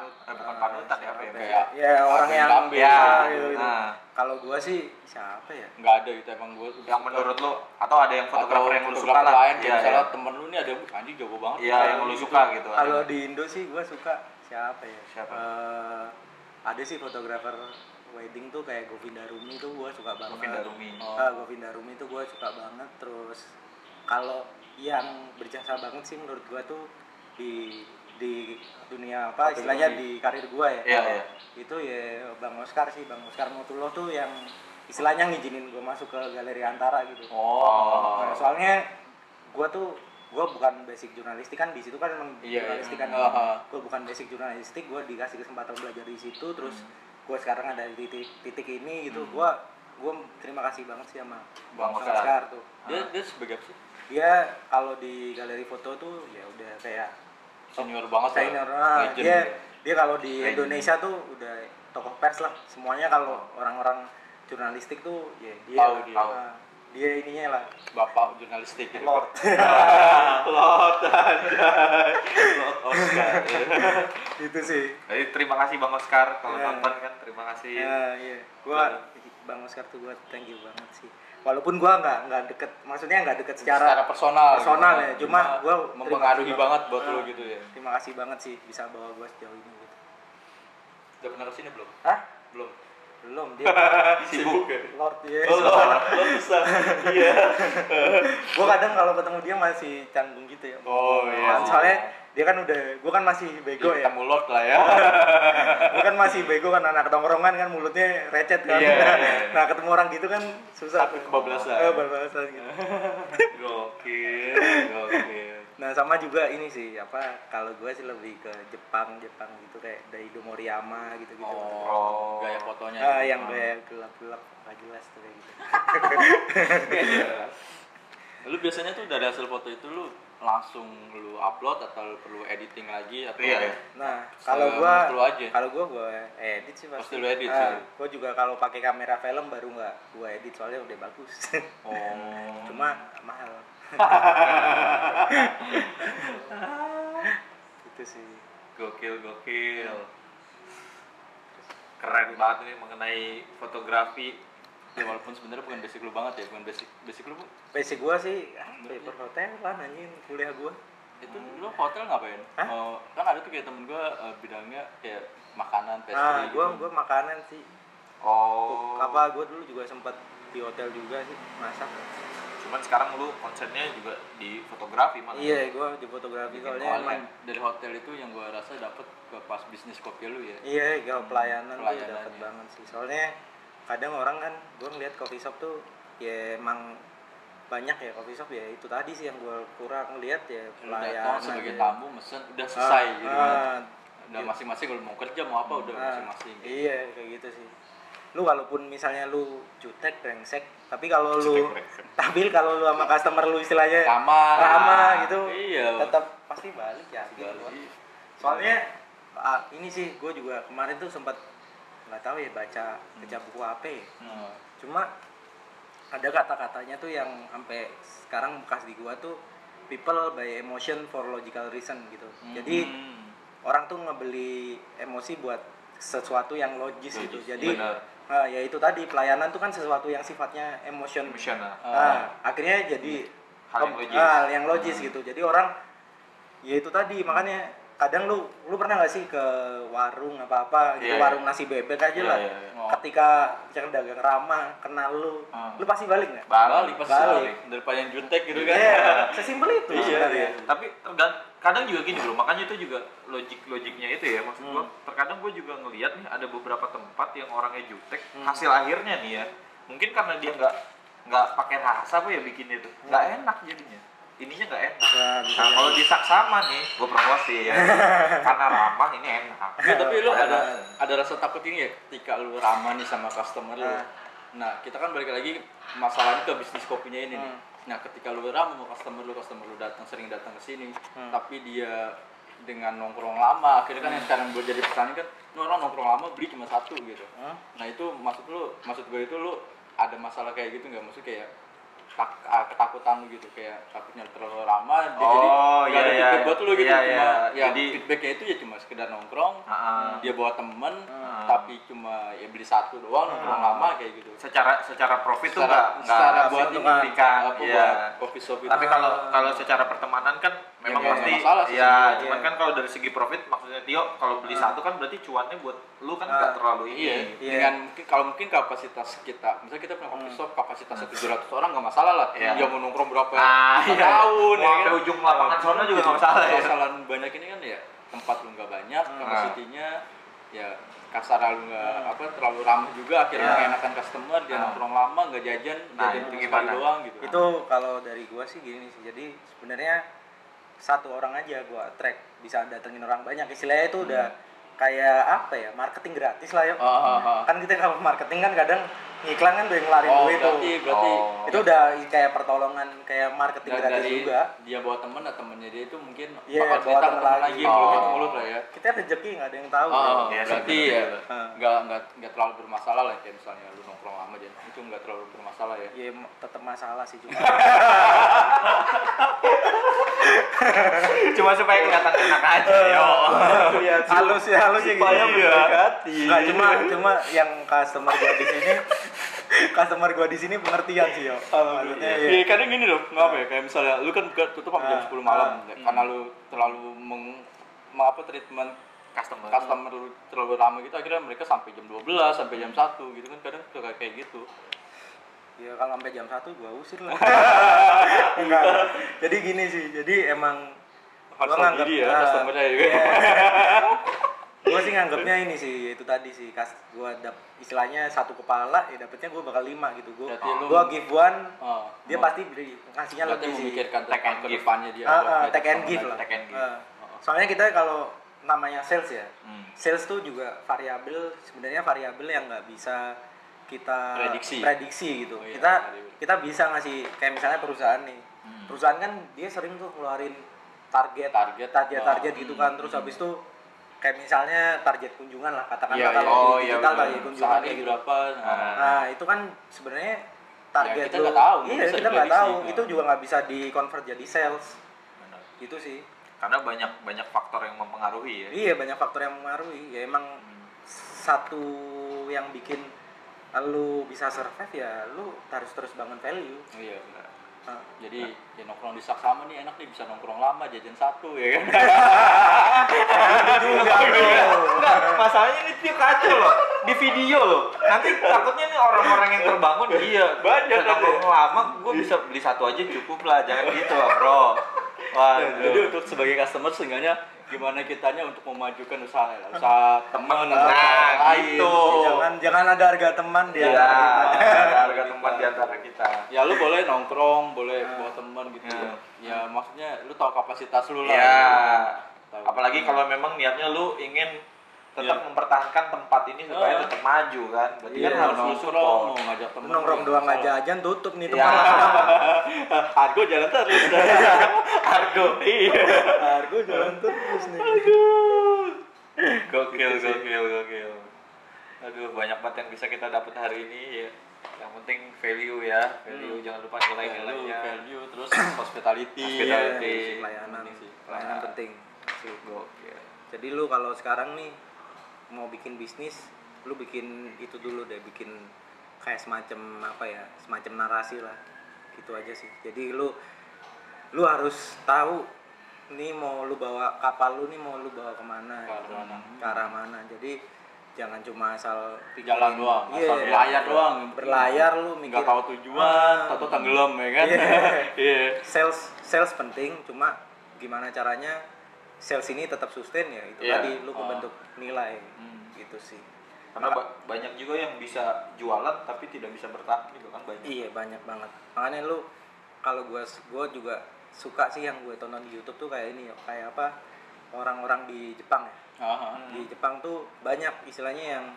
panutan ya, kayak orang yang gitu. Kalau gua sih siapa ya? Nggak ada gitu emang gua. Yang menurut lo atau ada yang fotografer yang lu suka lah? Lain, misalnya temen lu nih ada anjing jago banget. Iya, yang lu suka gitu. Kalau di Indo sih gua suka siapa ya? Ada sih fotografer wedding tuh kayak Govinda Rumi tuh gua suka banget. Govinda Rumi tuh gua suka banget. Terus kalau yang berjasa banget sih menurut gua tuh di dunia istilahnya di karir gua ya. Itu ya Bang Oscar Motullah tuh yang istilahnya ngizinin gua masuk ke Galeri Antara gitu. Nah, soalnya gua bukan basic jurnalistik kan, di situ kan emang jurnalistik kan. Gua bukan basic jurnalistik, gua dikasih kesempatan belajar di situ, terus gua sekarang ada di titik ini gitu. Gua terima kasih banget sih sama Bang Oscar tuh. Dia sebagai apa sih? Dia kalau di galeri foto tuh ya udah kayak senior banget. Dia kalau di Indonesia tuh udah tokoh pers lah. Semuanya kalau orang-orang jurnalistik tuh ya dia tahu. Dia ininya lah, bapak jurnalistik gitu. Lord Oscar. Itu sih. Jadi terima kasih Bang Oscar kalau nonton kan, terima kasih. Gua Bang Oscar tuh gua thank you banget sih. walaupun gua nggak deket, maksudnya nggak deket secara personal gitu, ya, cuma gua mempengaruhi banget buat lo gitu ya. Terima kasih banget sih bisa bawa gua sejauh ini gitu. Udah pernah kesini belum? Hah? Belum dia sibuk ya? Lord ya. Lord bisa. Iya. Gua kadang kalau ketemu dia masih canggung gitu ya. Oh iya. Soalnya dia kan gua kan masih bego ya. Ketemu Lord lah ya. Gua kan masih bego kan, anak tongkrongan kan mulutnya recet kan. Iya. Nah ketemu orang gitu kan susah. Takut kebablasan. Kebablasan gitu. Gokil. Nah sama juga ini sih kalau gue sih lebih ke Jepang gitu kayak Daido Moriyama gitu. Oh, gaya fotonya. Yang gaya gelap nggak jelas tuh kayak gitu. Lu biasanya tuh dari hasil foto itu lu langsung lu upload atau perlu editing lagi atau? Iya. Nah kalau gue edit sih pasti. Pasti lu edit sih. Gue juga kalau pakai kamera film baru nggak gue edit soalnya udah bagus. Oh. Cuma mahal. Itu sih. Gokil. Keren banget nih mengenai fotografi. Ya walaupun sebenarnya bukan basic lu banget ya, bukan basic lu. Basic gua sih paper hotel lah anjing kuliah gua. Itu lu hotel ngapain? Kan ada tuh kayak temen gua bidangnya kayak makanan, pastry gitu. Gua makanan sih. Gua dulu juga sempat di hotel juga sih masak. Cuman sekarang lu konsennya juga di fotografi malah. Iya, gue di fotografi soalnya emang dari hotel itu yang gue rasa dapet ke pas bisnis kopi lu ya. Iya, pelayanan tuh dapet banget sih. Soalnya kadang orang kan, gue ngeliat coffee shop tuh ya emang banyak ya coffee shop ya itu tadi sih yang gue kurang lihat ya pelayanan. Sebagai tamu mesen udah selesai gitu kan. Udah masing-masing kalau mau kerja mau apa udah masing-masing. Gitu. Iya, kayak gitu sih. Lu walaupun misalnya lu jutek brengsek tapi kalau lu sama customer lu istilahnya ramah gitu tetap pasti balik ya gitu. Soalnya ini sih gue juga kemarin tuh sempat nggak tahu ya baca buku apa ya. Cuma ada kata-katanya tuh yang sampai sekarang bekas di gua tuh people buy emotion for logical reason gitu. Jadi orang tuh ngebeli emosi buat sesuatu yang logis gitu. Jadi ya itu tadi pelayanan tuh kan sesuatu yang sifatnya emosional. Akhirnya jadi hal yang logis gitu. Jadi orang ya itu tadi makanya kadang lu pernah nggak sih ke warung apa gitu, warung nasi bebek aja lah. Ketika dagang ramah kenal lu pasti balik nggak? Balik. Daripada yang jutek gitu kan. Sesimpel itu sebenarnya. Tapi kadang juga gini bro, makanya itu juga logiknya itu ya maksud gua. Terkadang gua juga ngelihat nih ada beberapa tempat yang orangnya jutek, hasil akhirnya nih ya mungkin karena dia nggak pakai rasa apa ya bikin itu nggak enak jadinya, ininya nggak enak. Nah kalau di Saksama nih gua promosi ya karena ramah ini enak. Tapi lu ada rasa takut ini ya ketika lu ramah nih sama customer lu. Nah kita kan balik lagi masalahnya ke bisnis kopinya ini nih. Nah ketika lu ramah sama customer lu sering datang ke sini, tapi dia dengan nongkrong lama, akhirnya kan yang sekarang buat jadi pertanyaan kan, orang nongkrong lama beli cuma satu gitu. Nah itu maksud gue itu lu ada masalah kayak gitu nggak? Maksud kayak ketakutan lu gitu, kayak takutnya terlalu ramah, jadi nggak ada feedback buat lu gitu, jadi feedbacknya itu ya cuma sekedar nongkrong, dia bawa temen, tapi cuma ya beli satu doang nongkrong lama kayak gitu. Secara profit tuh nggak buat signifikan, buat coffee shop itu. Tapi kalau secara pertemanan kan memang pasti, ya cuman kan kalau dari segi profit maksudnya Tio, kalau beli satu kan berarti cuannya buat lu kan nggak terlalu ini. Dengan mungkin kapasitas kita, misalnya kita punya coffee shop kapasitasnya 700 orang nggak masalah lah, dia mau nongkrong berapa tahun, sampai ujung lapangan sana juga nggak masalah ya. Masalah banyak ini kan ya tempat lu nggak banyak, kapasitinya ya kasar lu nggak terlalu ramah juga, akhirnya mengenakan customer, dia nongkrong lama nggak jajan gimana doang gitu. Itu kalau dari gua sih gini sih, jadi sebenarnya satu orang aja gua attract bisa datengin orang banyak, istilahnya itu udah kayak apa ya, marketing gratis lah ya. Kan kita kalau marketing kan kadang iklan kan udah ngelarin duit tuh. Berarti itu udah kayak pertolongan, kayak marketing gratis juga. Dia bawa temennya dia itu mungkin bakal cerita ke temen lagi mulut lah ya. Kita rezeki nggak ada yang tahu. Berarti ya nggak terlalu bermasalah lah, kayak misalnya lu nongkrong lama aja itu nggak terlalu bermasalah ya. Iya tetap masalah sih cuma. Cuma supaya kelihatan enak aja. Halus ya gitu. Supaya berhati. Nggak cuma yang customer gua di sini customer gua di sini pengertian sih yo. Maksudnya Iya, kadang gini loh, ngapa ya? Kayak misalnya lu kan buka tutup sampai jam 10 malam, karena lu terlalu treatment customer lu terlalu lama gitu, akhirnya mereka sampai jam 12, sampai jam 1 gitu kan, kadang suka kayak gitu. Ya kalau sampai jam 1 gua usir lah. Enggak. Jadi gini sih, jadi emang Harus tahu diri ya customer-nya juga. Gua sih nganggapnya ini sih, itu tadi sih, gua istilahnya satu kepala ya dapetnya gua bakal 5 gitu. Gua give one, dia pasti beri ngasihnya lebih sih. Memikirkan ke depannya dia. Take and give lah. Soalnya kita kalau namanya sales ya, sales tuh juga sebenarnya variabel yang nggak bisa kita prediksi gitu. Kita bisa ngasih kayak misalnya perusahaan nih, perusahaan kan dia sering tuh ngeluarin target gitu kan, terus habis itu kayak misalnya target kunjungan lah katakanlah kalau di digital target kunjungan kayak gitu. Nah itu kan sebenarnya target kita nggak tahu. Iya kita nggak tahu, itu juga nggak bisa di convert jadi sales. Itu sih. Karena banyak faktor yang mempengaruhi ya. Iya banyak faktor yang mempengaruhi. Ya emang satu yang bikin lu bisa survive ya lu harus terus bangun value. Iya benar. Jadi ya nongkrong di Saksama nih enak nih, bisa nongkrong lama jajan satu ya kan. Enggak, masalahnya ini tuh kacau loh di video loh. Nanti takutnya nih orang-orang yang terbangun banyak nongkrong lama, gue bisa beli satu aja cukup lah, jangan gitu lah bro. Jadi untuk sebagai customer seenggaknya gimana kitanya untuk memajukan usaha teman atau lain. Gitu. Jangan ada harga teman di antara kita. Ada harga teman di antara kita. Ya lu boleh nongkrong, boleh bawa teman gitu. Ya maksudnya lu tahu kapasitas lu lah. Ya. Apalagi kalau memang niatnya lu ingin tetap mempertahankan tempat ini supaya tetap maju kan. Berarti kan harus nongkrong, mau ngajak teman. Nongkrong doang aja tutup nih tempat. Argo jalan terus. Argo. Iya. Argo jalan terus nih. Gokil. Aduh, banyak banget yang bisa kita dapat hari ini ya. Yang penting value ya, jangan lupa nilai-nilainya. Value terus hospitality. Pelayanan penting. Gokil. Jadi lu kalau sekarang nih mau bikin bisnis, lu bikin itu dulu deh, bikin kayak semacam narasi lah, gitu aja sih. Jadi lu harus tahu nih mau lu bawa kapal lu nih mau lu bawa kemana, ke arah mana. Jadi jangan cuma asal jalan doang, asal berlayar lu mikir nggak tahu tujuan, atau tenggelam ya kan. Sales penting, cuma gimana caranya sales ini tetap sustain ya itu tadi lu membentuk nilai gitu sih. Karena banyak juga yang bisa jualan tapi tidak bisa bertahan gitu kan, banyak. Iya banyak banget. Makanya lu kalau gua juga suka sih yang gue tonton di YouTube tuh kayak ini kayak apa orang-orang di Jepang ya. Di Jepang tuh banyak istilahnya yang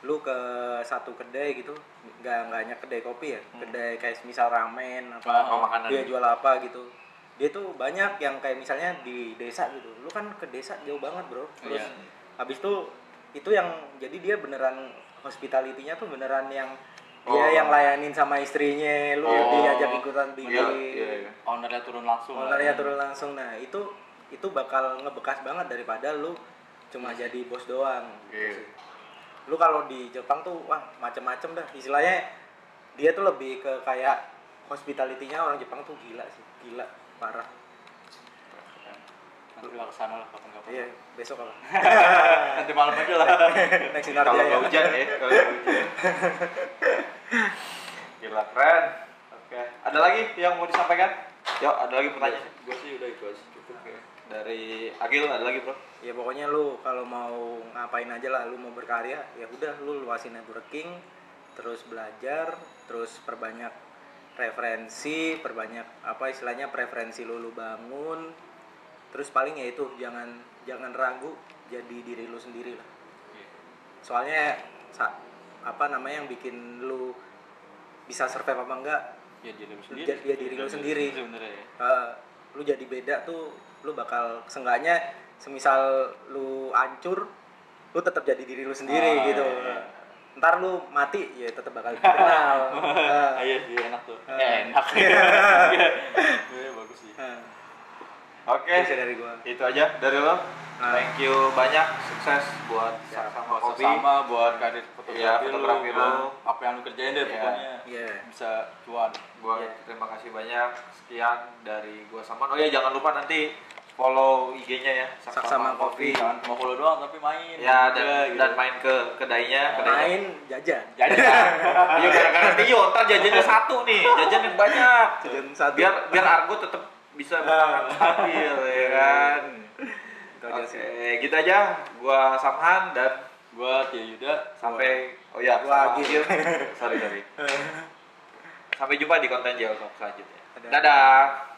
lu ke satu kedai gitu, nggak hanya kedai kopi ya, kedai kayak misal ramen apa dia jual apa gitu. Dia tuh banyak yang kayak misalnya di desa gitu, lu kan ke desa jauh banget bro, terus habis itu yang jadi dia beneran hospitality-nya tuh beneran yang dia yang layanin sama istrinya, lu diajak ikutan bikin, ownernya turun langsung, nah itu bakal ngebekas banget daripada lu cuma jadi bos doang. Gitu sih. Lu kalau di Jepang tuh macem-macem dah, istilahnya dia tuh lebih ke kayak hospitality-nya orang Jepang tuh gila parah. Nanti lah kesana lah kapan-kapan. Iya, besok apa? Nanti malam aja lah. Naik sinar kalau jaya. hujan ya, Gila, keren. Oke. Ada lagi yang mau disampaikan? Yuk, ada lagi pertanyaan? Gue sih udah itu aja cukup ya. Dari Agil ada lagi bro? Ya pokoknya lu kalau mau ngapain aja lah, lu mau berkarya, ya udah lu luasin networking, terus belajar, terus perbanyak referensi, perbanyak preferensi lu bangun. Terus paling ya itu jangan ragu jadi diri lu sendiri lah. Soalnya yang bikin lu bisa survive apa enggak ya diri lu sendiri sebenarnya. Lu jadi beda tuh, lu bakal seenggaknya semisal lu hancur lu tetap jadi diri lu sendiri gitu. Ntar lu mati ya tetap bakal dikenal. Iya sih enak tuh. Enak. Bagus sih. Oke. Dari gua. Itu aja dari lo. Thank you banyak, sukses buat sama kopi. Sama buat karir Iya, fotografi fotografi lu. Apa yang lu kerjain deh pokoknya. Iya. Bisa cuan. Gua terima kasih banyak. Sekian dari gua Saman. Oh ya, jangan lupa nanti follow IG-nya ya, Saksama Coffee. Jangan cuma follow doang tapi main. Ya, juga, dan main ke kedainya. Main jajan. Jajan. Iya, gara-gara Tio, ntar jajannya satu nih, jajan yang banyak. Jajan satu. Biar Argo tetap bisa bertahan stabil, ya kan. Oke, gitu aja. Gua Samhan dan Gua Tio Yuda. sampai Gua Agil. sorry. Sampai jumpa di konten Jail Talk selanjutnya. Dadah.